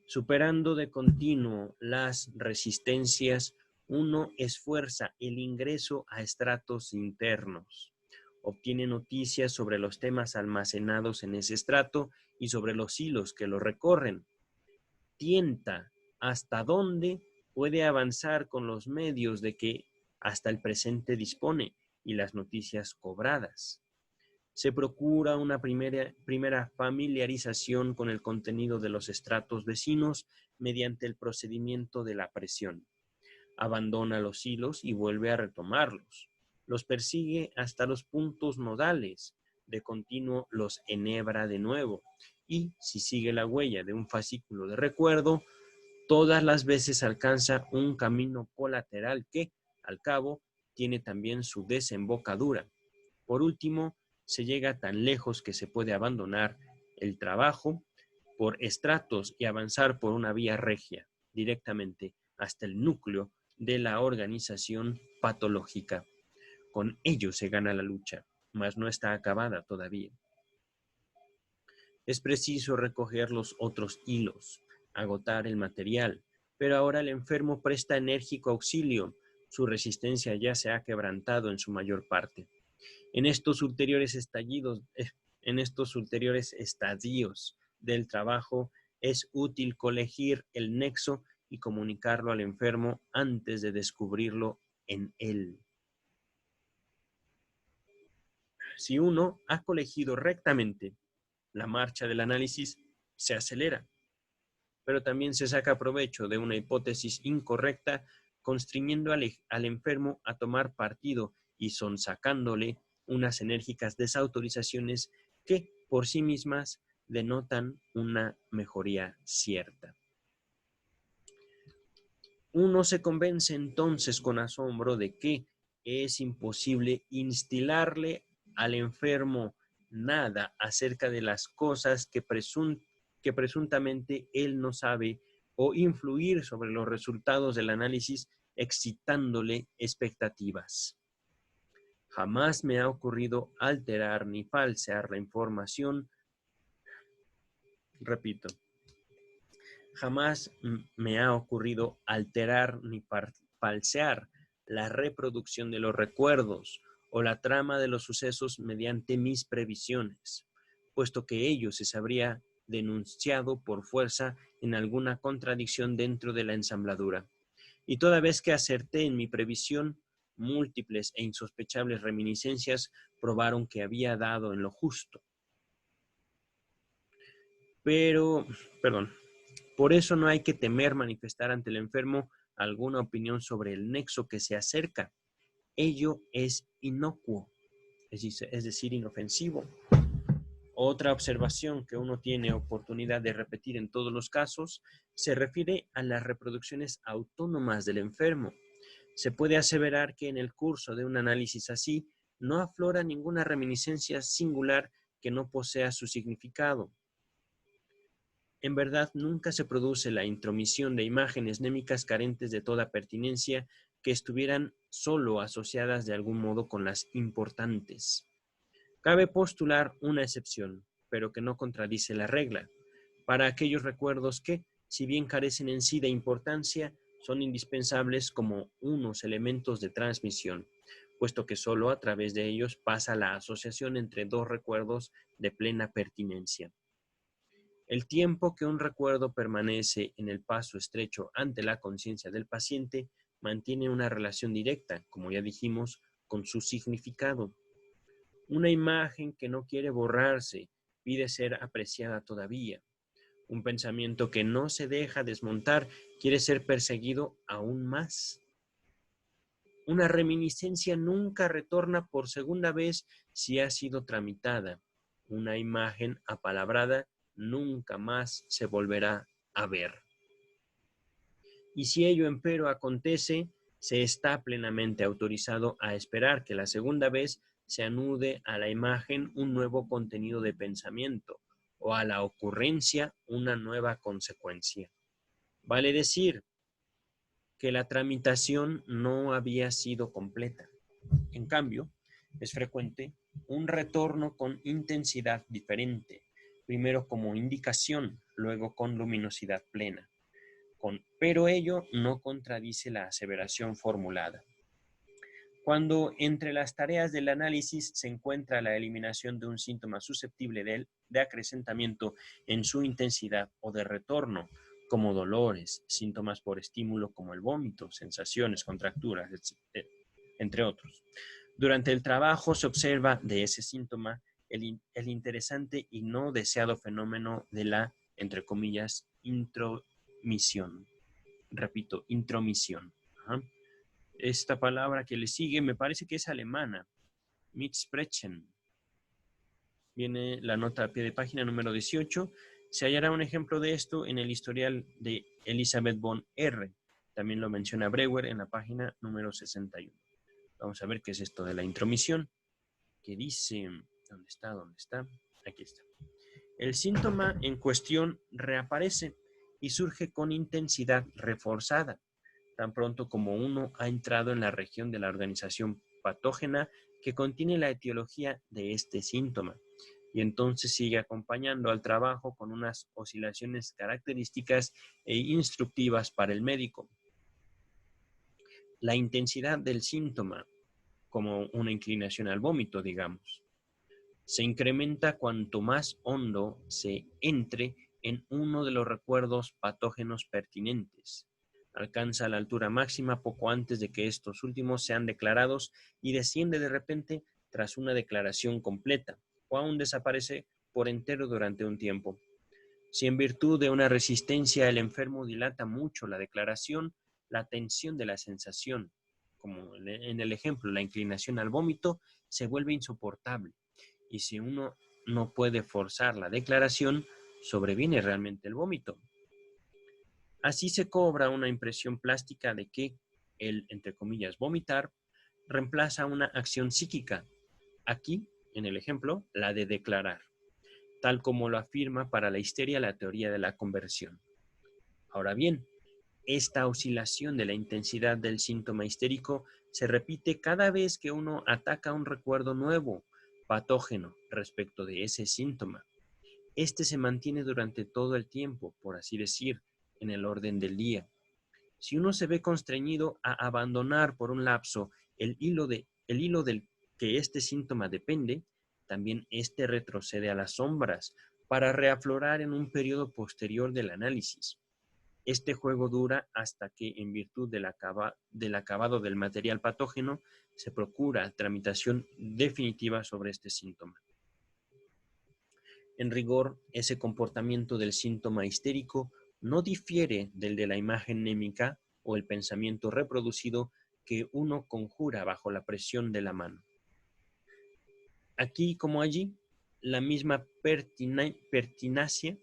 Superando de continuo las resistencias, uno esfuerza el ingreso a estratos internos. Obtiene noticias sobre los temas almacenados en ese estrato y sobre los hilos que lo recorren. Tienta hasta dónde puede avanzar con los medios de que hasta el presente dispone y las noticias cobradas. Se procura una primera familiarización con el contenido de los estratos vecinos mediante el procedimiento de la presión. Abandona los hilos y vuelve a retomarlos. Los persigue hasta los puntos nodales. De continuo los enhebra de nuevo. Y, si sigue la huella de un fascículo de recuerdo, todas las veces alcanza un camino colateral que, al cabo, tiene también su desembocadura. Por último, se llega tan lejos que se puede abandonar el trabajo por estratos y avanzar por una vía regia. directamente hasta el núcleo de la organización patológica. Con ello se gana la lucha, mas no está acabada todavía. Es preciso recoger los otros hilos, agotar el material, pero ahora el enfermo presta enérgico auxilio. Su resistencia ya se ha quebrantado en su mayor parte. En estos ulteriores estadios del trabajo es útil colegir el nexo y comunicarlo al enfermo antes de descubrirlo en él. Si uno ha colegido rectamente, la marcha del análisis se acelera, pero también se saca provecho de una hipótesis incorrecta, constriñendo al enfermo a tomar partido y sonsacándole unas enérgicas desautorizaciones que por sí mismas denotan una mejoría cierta. Uno se convence entonces con asombro de que es imposible instilarle al enfermo nada acerca de las cosas que presuntamente él no sabe o influir sobre los resultados del análisis excitándole expectativas. Jamás me ha ocurrido alterar ni falsear la información. Repito, jamás me ha ocurrido alterar ni falsear la reproducción de los recuerdos o la trama de los sucesos mediante mis previsiones, puesto que ello se sabría denunciado por fuerza en alguna contradicción dentro de la ensambladura. Y toda vez que acerté en mi previsión, múltiples e insospechables reminiscencias probaron que había dado en lo justo. Por eso no hay que temer manifestar ante el enfermo alguna opinión sobre el nexo que se acerca. Ello es inocuo, es decir, inofensivo. Otra observación que uno tiene oportunidad de repetir en todos los casos se refiere a las reproducciones autónomas del enfermo. Se puede aseverar que en el curso de un análisis así no aflora ninguna reminiscencia singular que no posea su significado. En verdad, nunca se produce la intromisión de imágenes mnémicas carentes de toda pertinencia que estuvieran solo asociadas de algún modo con las importantes. Cabe postular una excepción, pero que no contradice la regla, para aquellos recuerdos que, si bien carecen en sí de importancia, son indispensables como unos elementos de transmisión, puesto que solo a través de ellos pasa la asociación entre dos recuerdos de plena pertinencia. El tiempo que un recuerdo permanece en el paso estrecho ante la conciencia del paciente mantiene una relación directa, como ya dijimos, con su significado. Una imagen que no quiere borrarse pide ser apreciada todavía. Un pensamiento que no se deja desmontar quiere ser perseguido aún más. Una reminiscencia nunca retorna por segunda vez si ha sido tramitada. Una imagen apalabrada nunca más se volverá a ver. Y si ello empero acontece, se está plenamente autorizado a esperar que la segunda vez se anude a la imagen un nuevo contenido de pensamiento o a la ocurrencia una nueva consecuencia. Vale decir que la tramitación no había sido completa. En cambio, es frecuente un retorno con intensidad diferente, primero como indicación, luego con luminosidad plena. Pero ello no contradice la aseveración formulada. Cuando entre las tareas del análisis se encuentra la eliminación de un síntoma susceptible de acrecentamiento en su intensidad o de retorno, como dolores, síntomas por estímulo como el vómito, sensaciones, contracturas, etc., entre otros. Durante el trabajo se observa de ese síntoma el interesante y no deseado fenómeno de la, entre comillas, intromisión. Repito, intromisión. Ajá. Esta palabra que le sigue me parece que es alemana, Mitsprechen. Viene la nota a pie de página número 18. Se hallará un ejemplo de esto en el historial de Elisabeth von R. También lo menciona Breuer en la página número 61. Vamos a ver qué es esto de la intromisión. Que dice, ¿dónde está? Aquí está. El síntoma en cuestión reaparece y surge con intensidad reforzada, tan pronto como uno ha entrado en la región de la organización patógena que contiene la etiología de este síntoma, y entonces sigue acompañando al trabajo con unas oscilaciones características e instructivas para el médico. La intensidad del síntoma, como una inclinación al vómito, digamos, se incrementa cuanto más hondo se entre en uno de los recuerdos patógenos pertinentes. Alcanza la altura máxima poco antes de que estos últimos sean declarados y desciende de repente tras una declaración completa, o aún desaparece por entero durante un tiempo. Si en virtud de una resistencia el enfermo dilata mucho la declaración, la tensión de la sensación, como en el ejemplo, la inclinación al vómito, se vuelve insoportable. Y si uno no puede forzar la declaración, sobreviene realmente el vómito. Así se cobra una impresión plástica de que el, entre comillas, vomitar reemplaza una acción psíquica. Aquí, en el ejemplo, la de declarar, tal como lo afirma para la histeria la teoría de la conversión. Ahora bien, esta oscilación de la intensidad del síntoma histérico se repite cada vez que uno ataca un recuerdo nuevo, patógeno, respecto de ese síntoma. Este se mantiene durante todo el tiempo, por así decir, en el orden del día. Si uno se ve constreñido a abandonar por un lapso el hilo del que este síntoma depende, también este retrocede a las sombras para reaflorar en un periodo posterior del análisis. Este juego dura hasta que, en virtud del acabado del material patógeno, se procura tramitación definitiva sobre este síntoma. En rigor, ese comportamiento del síntoma histérico no difiere del de la imagen némica o el pensamiento reproducido que uno conjura bajo la presión de la mano. Aquí como allí, la misma pertinacia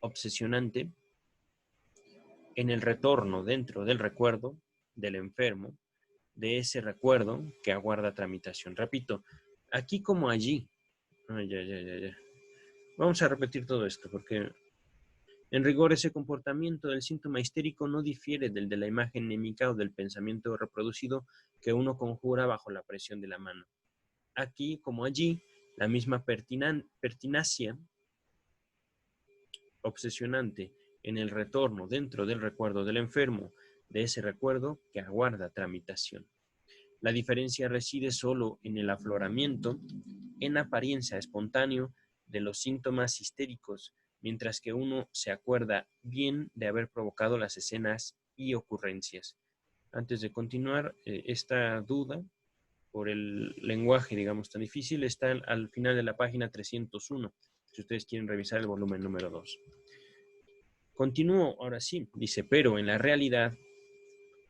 obsesionante en el retorno dentro del recuerdo del enfermo, de ese recuerdo que aguarda tramitación. Repito, aquí como allí. Vamos a repetir todo esto porque en rigor ese comportamiento del síntoma histérico no difiere del de la imagen némica o del pensamiento reproducido que uno conjura bajo la presión de la mano. Aquí como allí, la misma pertinacia obsesionante en el retorno dentro del recuerdo del enfermo, de ese recuerdo que aguarda tramitación. La diferencia reside solo en el afloramiento, en apariencia espontáneo, de los síntomas histéricos, mientras que uno se acuerda bien de haber provocado las escenas y ocurrencias. Antes de continuar, esta duda por el lenguaje, digamos, tan difícil, está al final de la página 301, si ustedes quieren revisar el volumen número 2. Continúo, ahora sí, dice, pero en la realidad,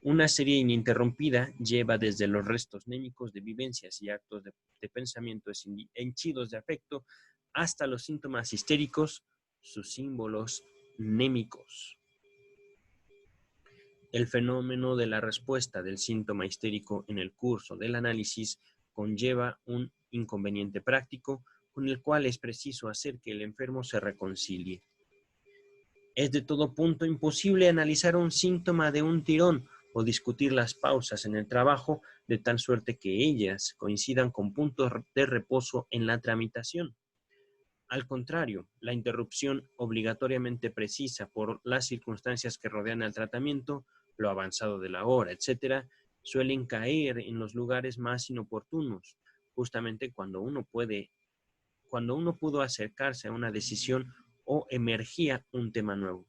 una serie ininterrumpida lleva desde los restos némicos de vivencias y actos de pensamiento henchidos de afecto hasta los síntomas histéricos, sus símbolos némicos. El fenómeno de la respuesta del síntoma histérico en el curso del análisis conlleva un inconveniente práctico con el cual es preciso hacer que el enfermo se reconcilie. Es de todo punto imposible analizar un síntoma de un tirón o discutir las pausas en el trabajo de tal suerte que ellas coincidan con puntos de reposo en la tramitación. Al contrario, la interrupción obligatoriamente precisa por las circunstancias que rodean al tratamiento, lo avanzado de la hora, etc., suelen caer en los lugares más inoportunos, justamente cuando uno pudo acercarse a una decisión o emergía un tema nuevo.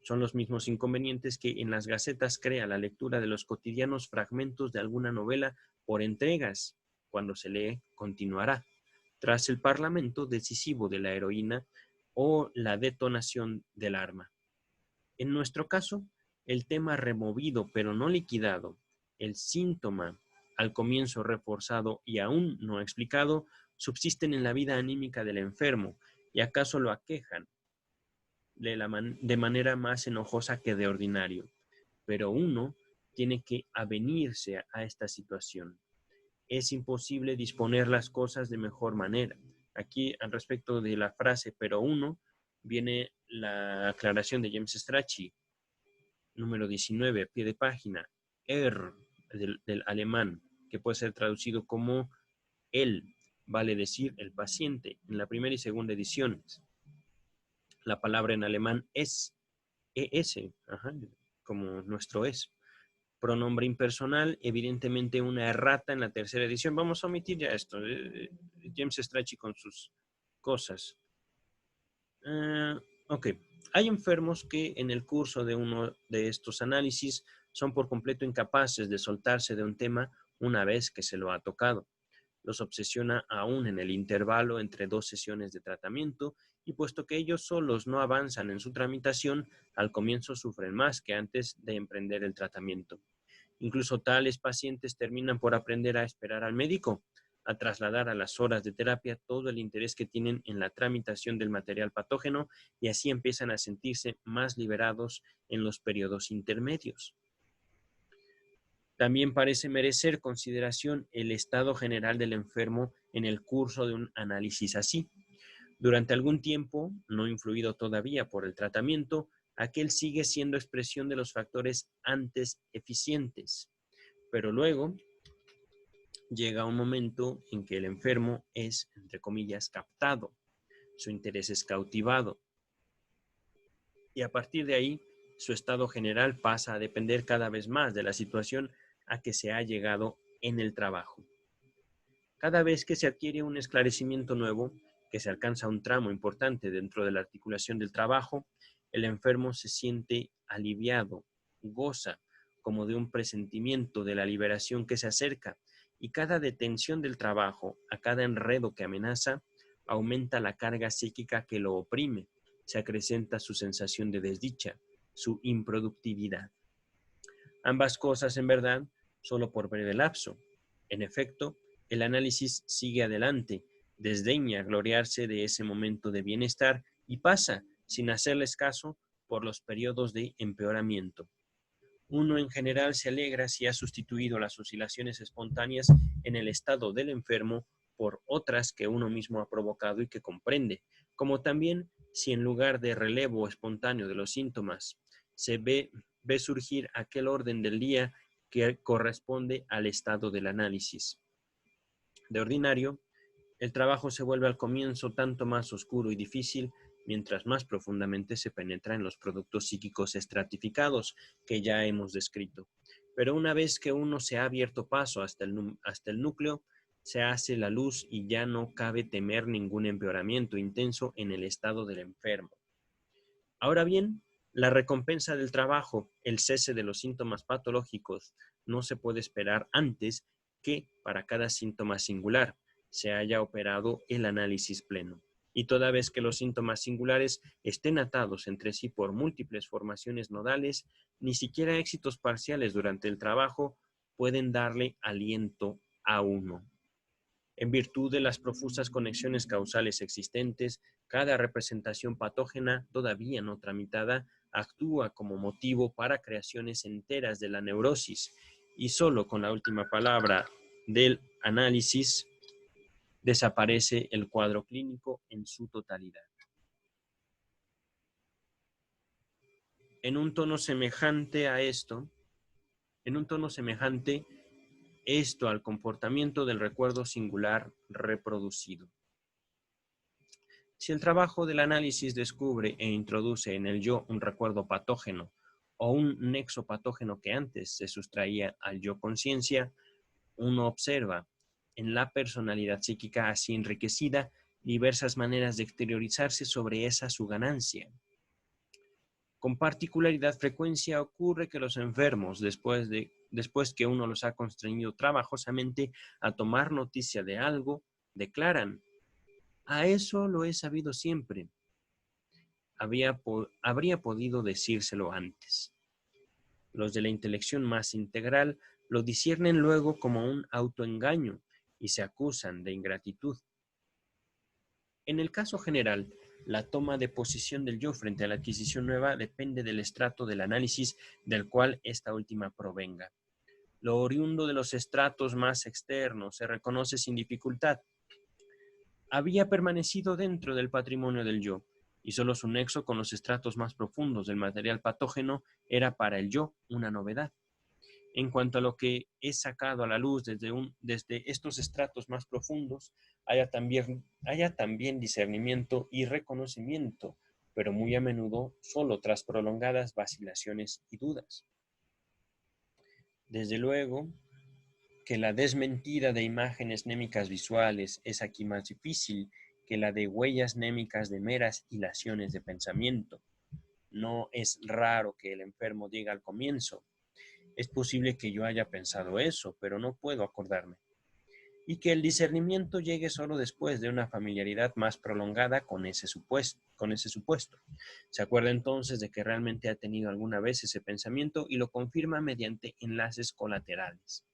Son los mismos inconvenientes que en las gacetas crea la lectura de los cotidianos fragmentos de alguna novela por entregas, cuando se lee continuará, tras el parlamento decisivo de la heroína o la detonación del arma. En nuestro caso, el tema removido pero no liquidado, el síntoma al comienzo reforzado y aún no explicado, subsisten en la vida anímica del enfermo y acaso lo aquejan de manera más enojosa que de ordinario. Pero uno tiene que avenirse a esta situación. Es imposible disponer las cosas de mejor manera. Aquí, al respecto de la frase, pero uno, viene la aclaración de James Strachey, número 19, pie de página. Del alemán, que puede ser traducido como él, vale decir el paciente, en la primera y segunda ediciones. La palabra en alemán es, es, como nuestro es. Pronombre impersonal, evidentemente una errata en la tercera edición. Vamos a omitir ya esto. James Strachey con sus cosas. Ok. Hay enfermos que en el curso de uno de estos análisis son por completo incapaces de soltarse de un tema una vez que se lo ha tocado. Los obsesiona aún en el intervalo entre dos sesiones de tratamiento y puesto que ellos solos no avanzan en su tramitación, al comienzo sufren más que antes de emprender el tratamiento. Incluso tales pacientes terminan por aprender a esperar al médico, a trasladar a las horas de terapia todo el interés que tienen en la tramitación del material patógeno y así empiezan a sentirse más liberados en los periodos intermedios. También parece merecer consideración el estado general del enfermo en el curso de un análisis así. Durante algún tiempo, no influido todavía por el tratamiento, aquel sigue siendo expresión de los factores antes eficientes. Pero luego llega un momento en que el enfermo es, entre comillas, captado, su interés es cautivado. Y a partir de ahí, su estado general pasa a depender cada vez más de la situación a que se ha llegado en el trabajo. Cada vez que se adquiere un esclarecimiento nuevo, que se alcanza un tramo importante dentro de la articulación del trabajo, el enfermo se siente aliviado, goza como de un presentimiento de la liberación que se acerca, y cada detención del trabajo, a cada enredo que amenaza, aumenta la carga psíquica que lo oprime, se acrecenta su sensación de desdicha, su improductividad. Ambas cosas, en verdad, solo por breve lapso. En efecto, el análisis sigue adelante, desdeña gloriarse de ese momento de bienestar y pasa, sin hacerles caso, por los periodos de empeoramiento. Uno en general se alegra si ha sustituido las oscilaciones espontáneas en el estado del enfermo por otras que uno mismo ha provocado y que comprende, como también si en lugar de relevo espontáneo de los síntomas se ve surgir aquel orden del día que corresponde al estado del análisis. De ordinario, el trabajo se vuelve al comienzo tanto más oscuro y difícil mientras más profundamente se penetra en los productos psíquicos estratificados que ya hemos descrito. Pero una vez que uno se ha abierto paso hasta el núcleo, se hace la luz y ya no cabe temer ningún empeoramiento intenso en el estado del enfermo. Ahora bien, la recompensa del trabajo, el cese de los síntomas patológicos, no se puede esperar antes que, para cada síntoma singular, se haya operado el análisis pleno. Y toda vez que los síntomas singulares estén atados entre sí por múltiples formaciones nodales, ni siquiera éxitos parciales durante el trabajo pueden darle aliento a uno. En virtud de las profusas conexiones causales existentes, cada representación patógena todavía no tramitada actúa como motivo para creaciones enteras de la neurosis y solo con la última palabra del análisis desaparece el cuadro clínico en su totalidad. En un tono semejante a esto, al comportamiento del recuerdo singular reproducido. Si el trabajo del análisis descubre e introduce en el yo un recuerdo patógeno o un nexo patógeno que antes se sustraía al yo conciencia, uno observa en la personalidad psíquica así enriquecida diversas maneras de exteriorizarse sobre esa su ganancia. Con particularidad frecuencia ocurre que los enfermos, después que uno los ha constreñido trabajosamente a tomar noticia de algo, declaran: a eso lo he sabido siempre. Habría podido decírselo antes. Los de la intelección más integral lo disciernen luego como un autoengaño y se acusan de ingratitud. En el caso general, la toma de posición del yo frente a la adquisición nueva depende del estrato del análisis del cual esta última provenga. Lo oriundo de los estratos más externos se reconoce sin dificultad. Había permanecido dentro del patrimonio del yo, y solo su nexo con los estratos más profundos del material patógeno era para el yo una novedad. En cuanto a lo que es sacado a la luz desde estos estratos más profundos, haya también discernimiento y reconocimiento, pero muy a menudo solo tras prolongadas vacilaciones y dudas. Desde luego que la desmentida de imágenes némicas visuales es aquí más difícil que la de huellas némicas de meras hilaciones de pensamiento. No es raro que el enfermo diga al comienzo: es posible que yo haya pensado eso, pero no puedo acordarme. Y que el discernimiento llegue solo después de una familiaridad más prolongada con ese supuesto. Se acuerda entonces de que realmente ha tenido alguna vez ese pensamiento y lo confirma mediante enlaces colaterales.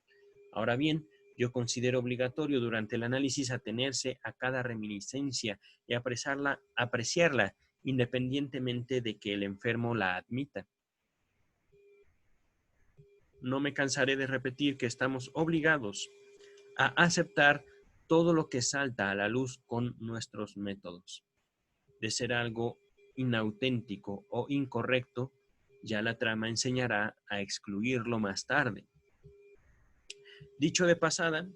Ahora bien, yo considero obligatorio durante el análisis atenerse a cada reminiscencia y apreciarla independientemente de que el enfermo la admita. No me cansaré de repetir que estamos obligados a aceptar todo lo que salta a la luz con nuestros métodos. De ser algo inauténtico o incorrecto, ya la trama enseñará a excluirlo más tarde. Dicho de pasada,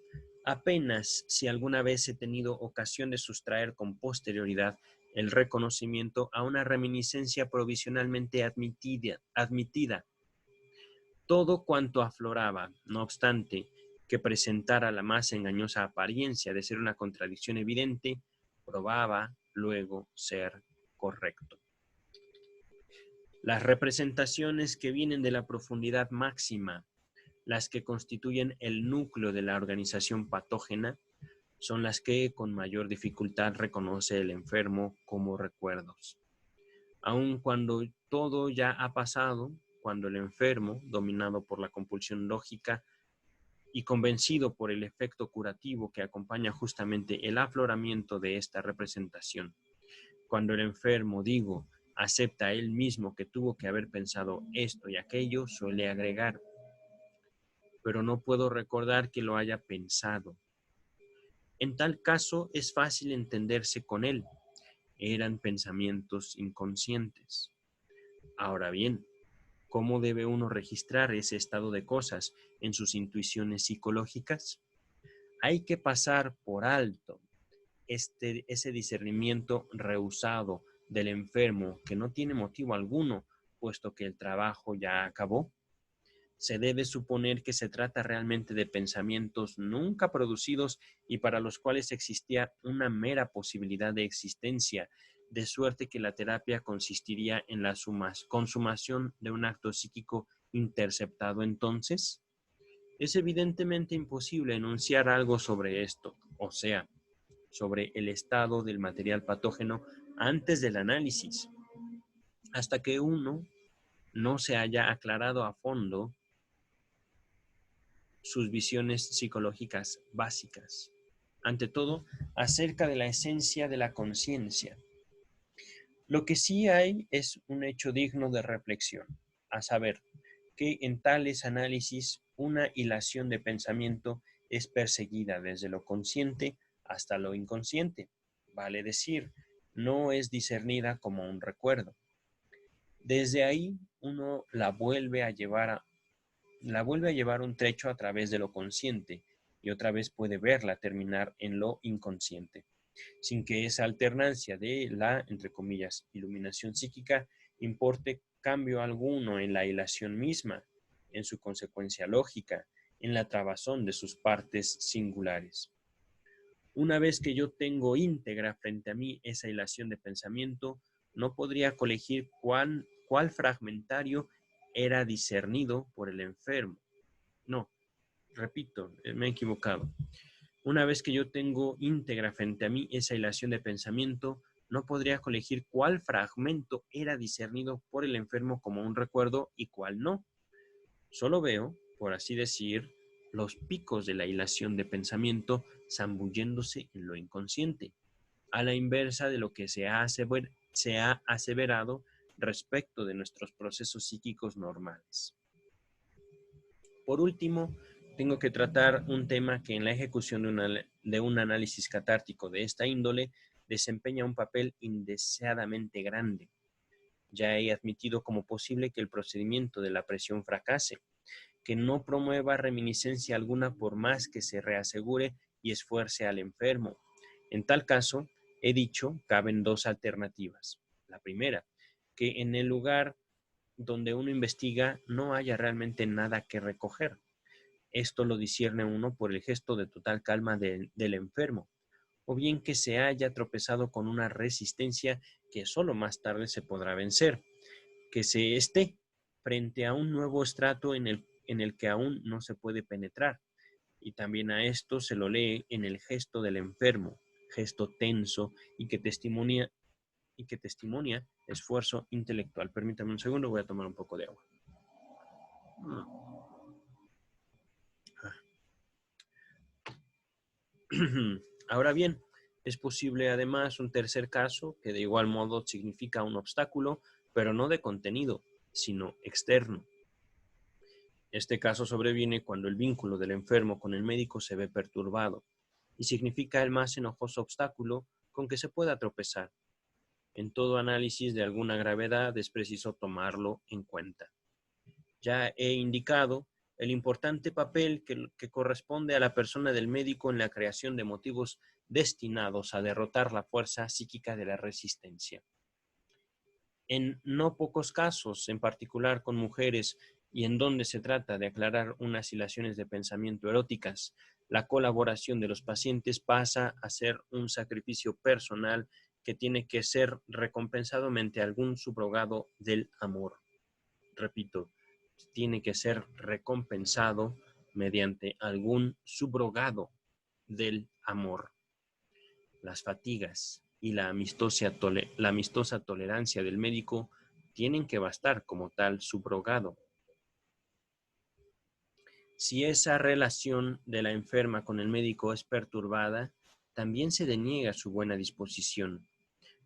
apenas si alguna vez he tenido ocasión de sustraer con posterioridad el reconocimiento a una reminiscencia provisionalmente admitida. Todo cuanto afloraba, no obstante, que presentara la más engañosa apariencia de ser una contradicción evidente, probaba luego ser correcto. Las representaciones que vienen de la profundidad máxima, las que constituyen el núcleo de la organización patógena, son las que con mayor dificultad reconoce el enfermo como recuerdos. Aun cuando todo ya ha pasado, cuando el enfermo, dominado por la compulsión lógica y convencido por el efecto curativo que acompaña justamente el afloramiento de esta representación, cuando el enfermo, acepta él mismo que tuvo que haber pensado esto y aquello, suele agregar: pero no puedo recordar que lo haya pensado. En tal caso es fácil entenderse con él. Eran pensamientos inconscientes. Ahora bien, ¿cómo debe uno registrar ese estado de cosas en sus intuiciones psicológicas? Hay que pasar por alto ese discernimiento rehusado del enfermo que no tiene motivo alguno, puesto que el trabajo ya acabó. Se debe suponer que se trata realmente de pensamientos nunca producidos y para los cuales existía una mera posibilidad de existencia, de suerte que la terapia consistiría en la consumación de un acto psíquico interceptado entonces. Es evidentemente imposible enunciar algo sobre esto, o sea, sobre el estado del material patógeno antes del análisis, hasta que uno no se haya aclarado a fondo sus visiones psicológicas básicas. Ante todo, acerca de la esencia de la conciencia. Lo que sí hay es un hecho digno de reflexión, a saber, que en tales análisis una hilación de pensamiento es perseguida desde lo consciente hasta lo inconsciente, vale decir, no es discernida como un recuerdo. Desde ahí uno la vuelve a llevar un trecho a través de lo consciente y otra vez puede verla terminar en lo inconsciente, sin que esa alternancia de la, entre comillas, iluminación psíquica importe cambio alguno en la hilación misma, en su consecuencia lógica, en la trabazón de sus partes singulares. Una vez que yo tengo íntegra frente a mí esa hilación de pensamiento, no podría colegir cuál fragmentario era discernido por el enfermo. No, repito, me he equivocado. Una vez que yo tengo íntegra frente a mí esa hilación de pensamiento, no podría colegir cuál fragmento era discernido por el enfermo como un recuerdo y cuál no. Solo veo, por así decir, los picos de la hilación de pensamiento zambulléndose en lo inconsciente, a la inversa de lo que se ha aseverado respecto de nuestros procesos psíquicos normales. Por último, tengo que tratar un tema que en la ejecución de un análisis catártico de esta índole desempeña un papel indeseadamente grande. Ya he admitido como posible que el procedimiento de la presión fracase, que no promueva reminiscencia alguna por más que se reasegure y esfuerce al enfermo. En tal caso, he dicho, caben dos alternativas. La primera, que en el lugar donde uno investiga no haya realmente nada que recoger. Esto lo discierne uno por el gesto de total calma del enfermo, o bien que se haya tropezado con una resistencia que solo más tarde se podrá vencer, que se esté frente a un nuevo estrato en el que aún no se puede penetrar, y también a esto se lo lee en el gesto del enfermo, gesto tenso y que testimonia esfuerzo intelectual. Permítame un segundo, voy a tomar un poco de agua. Ahora bien, es posible además un tercer caso que de igual modo significa un obstáculo, pero no de contenido, sino externo. Este caso sobreviene cuando el vínculo del enfermo con el médico se ve perturbado y significa el más enojoso obstáculo con que se pueda tropezar. En todo análisis de alguna gravedad es preciso tomarlo en cuenta. Ya he indicado el importante papel que corresponde a la persona del médico en la creación de motivos destinados a derrotar la fuerza psíquica de la resistencia. En no pocos casos, en particular con mujeres y en donde se trata de aclarar unas hilaciones de pensamiento eróticas, la colaboración de los pacientes pasa a ser un sacrificio personal que tiene que ser recompensado mediante algún subrogado del amor. Repito, tiene que ser recompensado mediante algún subrogado del amor. Las fatigas y la amistosa tolerancia del médico tienen que bastar como tal subrogado. Si esa relación de la enferma con el médico es perturbada, también se deniega su buena disposición.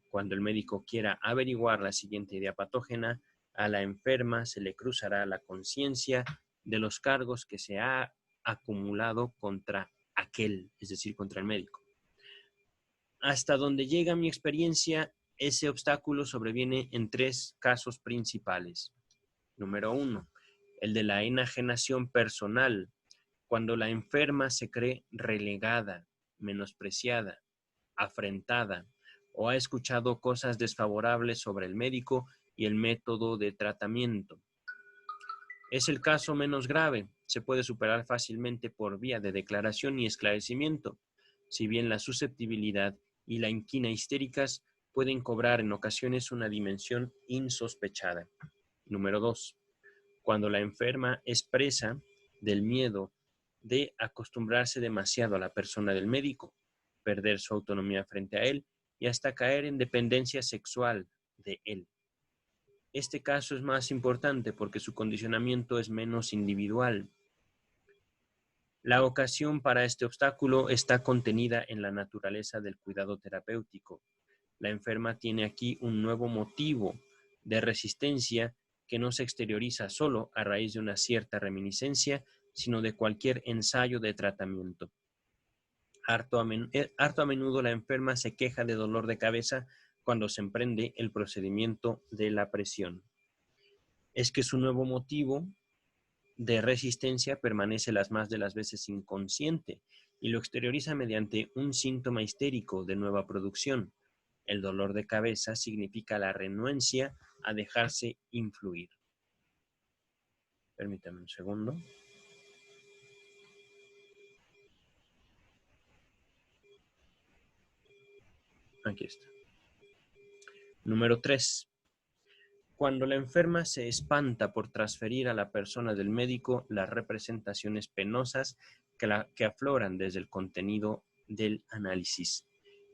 Cuando el médico quiera averiguar la siguiente idea patógena, a la enferma se le cruzará la conciencia de los cargos que se ha acumulado contra aquel, es decir, contra el médico. Hasta donde llega mi experiencia, ese obstáculo sobreviene en tres casos principales. Número 1, el de la enajenación personal, cuando la enferma se cree relegada, menospreciada, afrentada, o ha escuchado cosas desfavorables sobre el médico y el método de tratamiento. Es el caso menos grave, se puede superar fácilmente por vía de declaración y esclarecimiento, si bien la susceptibilidad y la inquina histéricas pueden cobrar en ocasiones una dimensión insospechada. Número 2. Cuando la enferma es presa del miedo de acostumbrarse demasiado a la persona del médico, perder su autonomía frente a él y hasta caer en dependencia sexual de él. Este caso es más importante porque su condicionamiento es menos individual. La ocasión para este obstáculo está contenida en la naturaleza del cuidado terapéutico. La enferma tiene aquí un nuevo motivo de resistencia que no se exterioriza solo a raíz de una cierta reminiscencia, sino de cualquier ensayo de tratamiento. Harto a menudo la enferma se queja de dolor de cabeza cuando se emprende el procedimiento de la presión. Es que su nuevo motivo de resistencia permanece las más de las veces inconsciente y lo exterioriza mediante un síntoma histérico de nueva producción. El dolor de cabeza significa la renuencia a dejarse influir. Permítame un segundo. Aquí está. Número 3. Cuando la enferma se espanta por transferir a la persona del médico las representaciones penosas que afloran desde el contenido del análisis.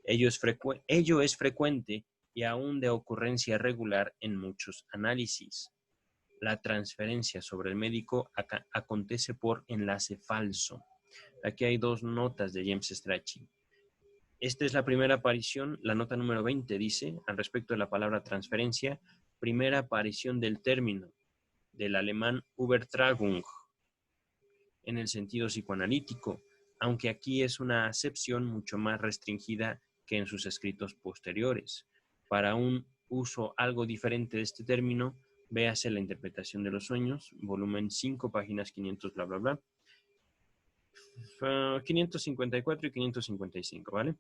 Ello es frecuente y aún de ocurrencia regular en muchos análisis. La transferencia sobre el médico acontece por enlace falso. Aquí hay dos notas de James Strachey. Esta es la primera aparición, la nota número 20 dice, al respecto de la palabra transferencia, primera aparición del término, del alemán Übertragung, en el sentido psicoanalítico, aunque aquí es una acepción mucho más restringida que en sus escritos posteriores. Para un uso algo diferente de este término, véase La interpretación de los sueños, volumen 5, páginas 500, bla, bla, bla. 554 y 555, ¿vale?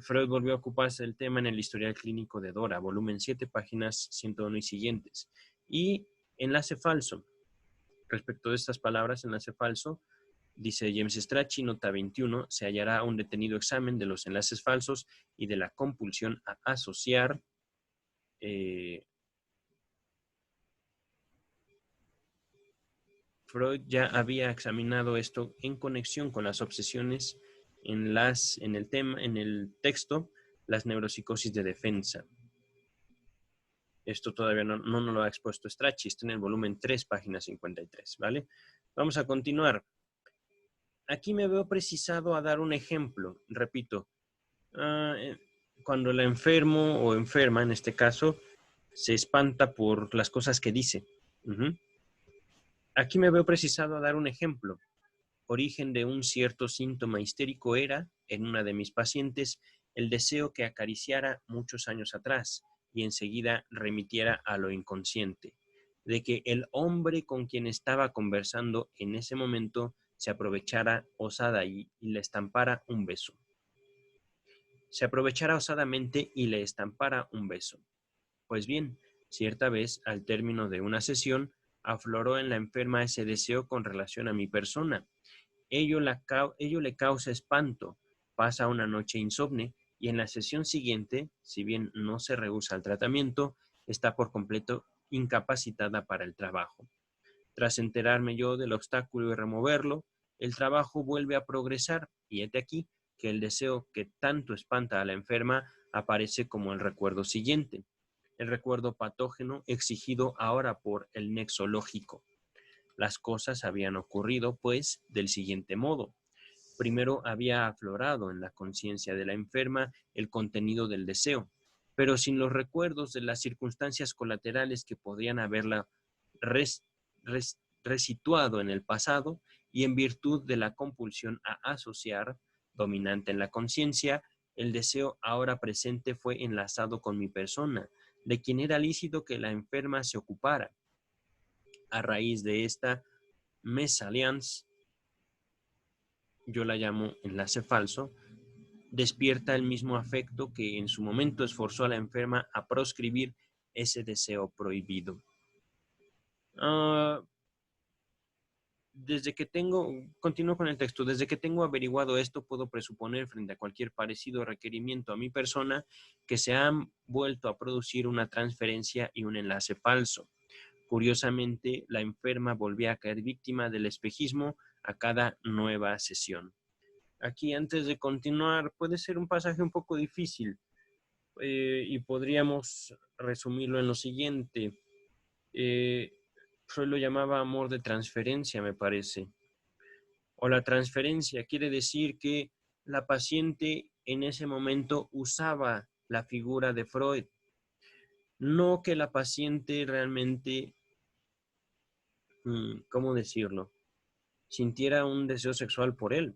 Freud volvió a ocuparse del tema en el Historial Clínico de Dora, volumen 7, páginas 101 y siguientes. Y enlace falso. Respecto de estas palabras, enlace falso, dice James Strachey, nota 21, se hallará un detenido examen de los enlaces falsos y de la compulsión a asociar. Freud ya había examinado esto en conexión con las obsesiones en el texto, las neuropsicosis de defensa. Esto todavía no nos lo ha expuesto Strachey, está en el volumen 3, página 53, ¿vale? Vamos a continuar. Aquí me veo precisado a dar un ejemplo, repito. Cuando la enfermo o enferma, en este caso, se espanta por las cosas que dice. Aquí me veo precisado a dar un ejemplo. Origen de un cierto síntoma histérico era, en una de mis pacientes, el deseo que acariciara muchos años atrás y enseguida remitiera a lo inconsciente, de que el hombre con quien estaba conversando en ese momento se aprovechara osada y le estampara un beso. Se aprovechara osadamente y le estampara un beso. Pues bien, cierta vez, al término de una sesión, afloró en la enferma ese deseo con relación a mi persona. Ello le causa espanto, pasa una noche insomne y en la sesión siguiente, si bien no se rehúsa al tratamiento, está por completo incapacitada para el trabajo. Tras enterarme yo del obstáculo y removerlo, el trabajo vuelve a progresar y hete aquí que el deseo que tanto espanta a la enferma aparece como el recuerdo siguiente, el recuerdo patógeno exigido ahora por el nexo lógico. Las cosas habían ocurrido, pues, del siguiente modo. Primero había aflorado en la conciencia de la enferma el contenido del deseo, pero sin los recuerdos de las circunstancias colaterales que podrían haberla resituado en el pasado y en virtud de la compulsión a asociar, dominante en la conciencia, el deseo ahora presente fue enlazado con mi persona, de quien era lícito que la enferma se ocupara. A raíz de esta mésalliance, yo la llamo enlace falso, despierta el mismo afecto que en su momento esforzó a la enferma a proscribir ese deseo prohibido. Continúo con el texto, desde que tengo averiguado esto, puedo presuponer frente a cualquier parecido requerimiento a mi persona que se han vuelto a producir una transferencia y un enlace falso. Curiosamente, la enferma volvía a caer víctima del espejismo a cada nueva sesión. Aquí, antes de continuar, puede ser un pasaje un poco difícil y podríamos resumirlo en lo siguiente. Freud lo llamaba amor de transferencia, me parece. O la transferencia quiere decir que la paciente en ese momento usaba la figura de Freud. No que la paciente realmente, ¿cómo decirlo?, sintiera un deseo sexual por él,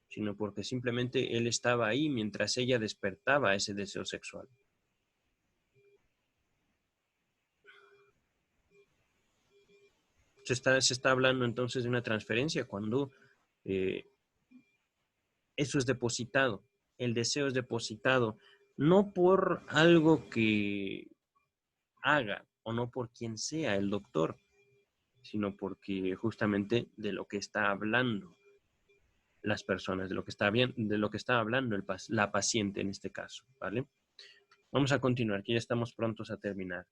sino porque simplemente él estaba ahí mientras ella despertaba ese deseo sexual. Se está hablando entonces de una transferencia cuando eso es depositado, el deseo es depositado, no por algo que haga o no por quien sea el doctor, sino porque justamente de lo que está hablando las personas, de lo que está hablando la paciente en este caso, ¿vale? Vamos a continuar, que ya estamos prontos a terminar.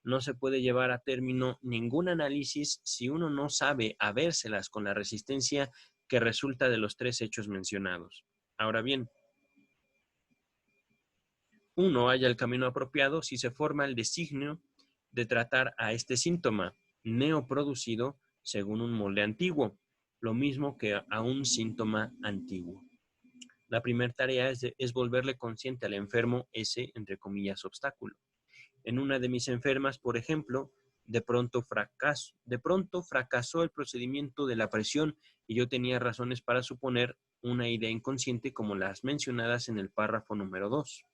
No se puede llevar a término ningún análisis si uno no sabe habérselas con la resistencia que resulta de los tres hechos mencionados. Ahora bien, uno halla el camino apropiado si se forma el designio de tratar a este síntoma neoproducido según un molde antiguo, lo mismo que a un síntoma antiguo. La primera tarea es volverle consciente al enfermo ese, entre comillas, obstáculo. En una de mis enfermas, por ejemplo, de pronto fracasó el procedimiento de la presión y yo tenía razones para suponer una idea inconsciente como las mencionadas en el párrafo número 2.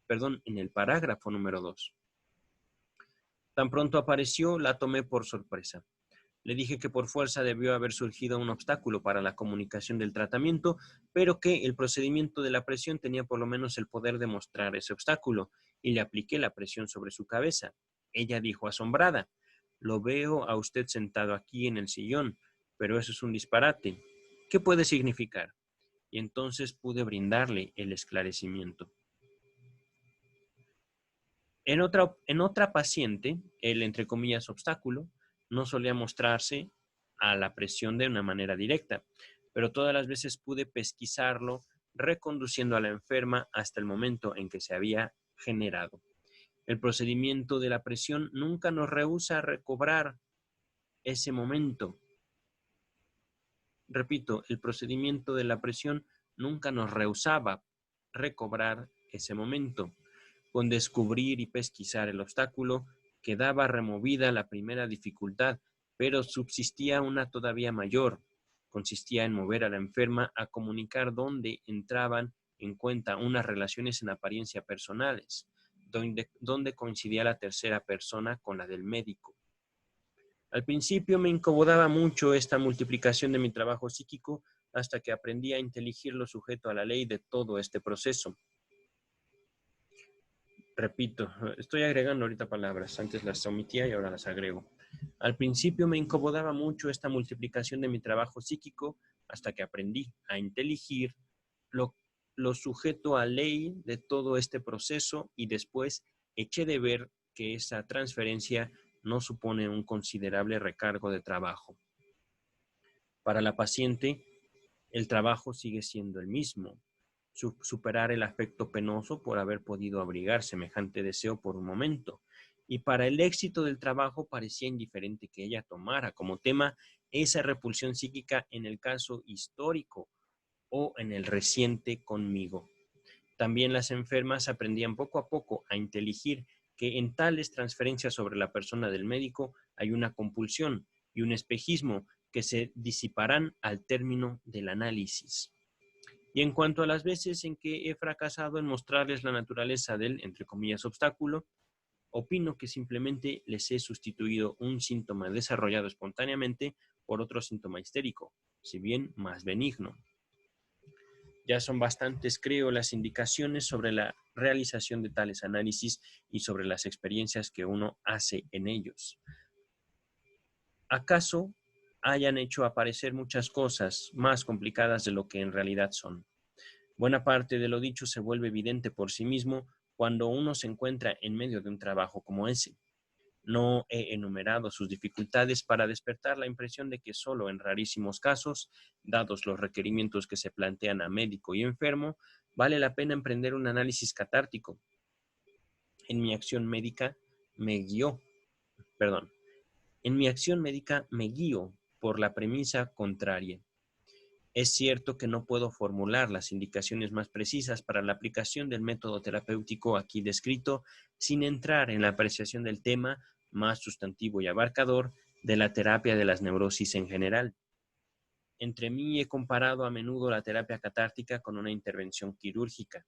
Perdón, en el parágrafo número 2. Tan pronto apareció, la tomé por sorpresa. Le dije que por fuerza debió haber surgido un obstáculo para la comunicación del tratamiento, pero que el procedimiento de la presión tenía por lo menos el poder de mostrar ese obstáculo, y le apliqué la presión sobre su cabeza. Ella dijo asombrada: «Lo veo a usted sentado aquí en el sillón, pero eso es un disparate. ¿Qué puede significar?». Y entonces pude brindarle el esclarecimiento. En otra paciente, el, entre comillas, obstáculo, no solía mostrarse a la presión de una manera directa, pero todas las veces pude pesquisarlo, reconduciendo a la enferma hasta el momento en que se había generado. El procedimiento de la presión nunca nos rehúsa a recobrar ese momento. Repito, el procedimiento de la presión nunca nos rehusaba recobrar ese momento. Con descubrir y pesquisar el obstáculo, quedaba removida la primera dificultad, pero subsistía una todavía mayor. Consistía en mover a la enferma a comunicar dónde entraban en cuenta unas relaciones en apariencia personales, donde coincidía la tercera persona con la del médico. Al principio me incomodaba mucho esta multiplicación de mi trabajo psíquico hasta que aprendí a inteligirlo sujeto a la ley de todo este proceso. Repito, estoy agregando ahorita palabras, antes las omitía y ahora las agrego. Al principio me incomodaba mucho esta multiplicación de mi trabajo psíquico hasta que aprendí a inteligir lo sujeto a ley de todo este proceso y después eché de ver que esa transferencia no supone un considerable recargo de trabajo. Para la paciente, el trabajo sigue siendo el mismo: superar el afecto penoso por haber podido abrigar semejante deseo por un momento. Y para el éxito del trabajo parecía indiferente que ella tomara como tema esa repulsión psíquica en el caso histórico o en el reciente conmigo. También las enfermas aprendían poco a poco a inteligir que en tales transferencias sobre la persona del médico hay una compulsión y un espejismo que se disiparán al término del análisis. Y en cuanto a las veces en que he fracasado en mostrarles la naturaleza del, entre comillas, obstáculo, opino que simplemente les he sustituido un síntoma desarrollado espontáneamente por otro síntoma histérico, si bien más benigno. Ya son bastantes, creo, las indicaciones sobre la realización de tales análisis y sobre las experiencias que uno hace en ellos. ¿Acaso hayan hecho aparecer muchas cosas más complicadas de lo que en realidad son? Buena parte de lo dicho se vuelve evidente por sí mismo cuando uno se encuentra en medio de un trabajo como ese. No he enumerado sus dificultades para despertar la impresión de que solo en rarísimos casos, dados los requerimientos que se plantean a médico y enfermo, vale la pena emprender un análisis catártico. En mi acción médica me guío por la premisa contraria. Es cierto que no puedo formular las indicaciones más precisas para la aplicación del método terapéutico aquí descrito sin entrar en la apreciación del tema más sustantivo y abarcador de la terapia de las neurosis en general. Entre mí he comparado a menudo la terapia catártica con una intervención quirúrgica,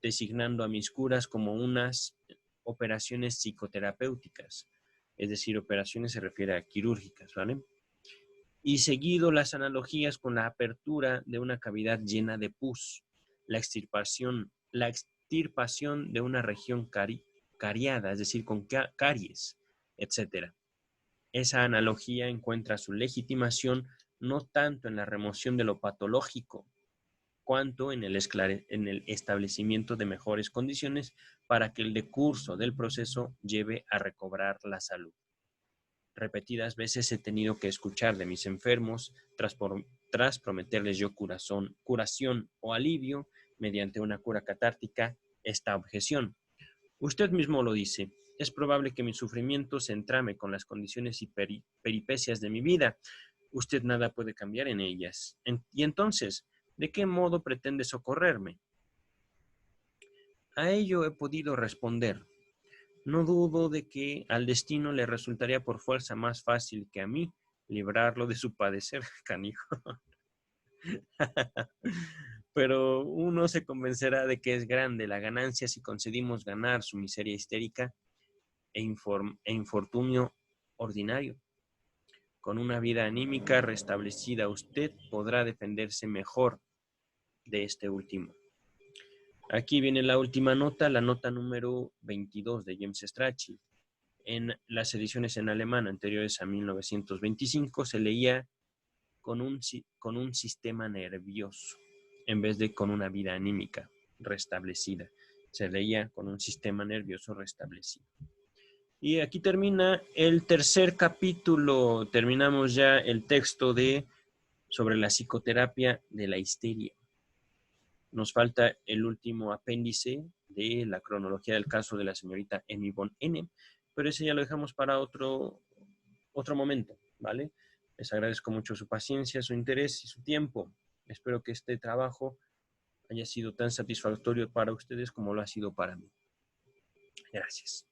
designando a mis curas como unas operaciones psicoterapéuticas, es decir, operaciones se refiere a quirúrgicas, ¿vale? Y seguido las analogías con la apertura de una cavidad llena de pus, la extirpación de una región cariada, es decir, con caries, etc. Esa analogía encuentra su legitimación no tanto en la remoción de lo patológico, cuanto en el establecimiento de mejores condiciones para que el decurso del proceso lleve a recobrar la salud. Repetidas veces he tenido que escuchar de mis enfermos, tras prometerles yo curación o alivio mediante una cura catártica, esta objeción: usted mismo lo dice, es probable que mi sufrimiento se entrame con las condiciones y peripecias de mi vida. Usted nada puede cambiar en ellas. Y entonces, ¿de qué modo pretende socorrerme? A ello he podido responder: no dudo de que al destino le resultaría por fuerza más fácil que a mí librarlo de su padecer, canijo. Pero uno se convencerá de que es grande la ganancia si concedimos ganar su miseria histérica e infortunio ordinario. Con una vida anímica restablecida, usted podrá defenderse mejor de este último. Aquí viene la última nota, la nota número 22 de James Strachey. En las ediciones en alemán anteriores a 1925 se leía con un sistema nervioso, en vez de con una vida anímica restablecida. Se leía con un sistema nervioso restablecido. Y aquí termina el tercer capítulo. Terminamos ya el texto sobre la psicoterapia de la histeria. Nos falta el último apéndice de la cronología del caso de la señorita Emmy von N., pero ese ya lo dejamos para otro momento, ¿vale? Les agradezco mucho su paciencia, su interés y su tiempo. Espero que este trabajo haya sido tan satisfactorio para ustedes como lo ha sido para mí. Gracias.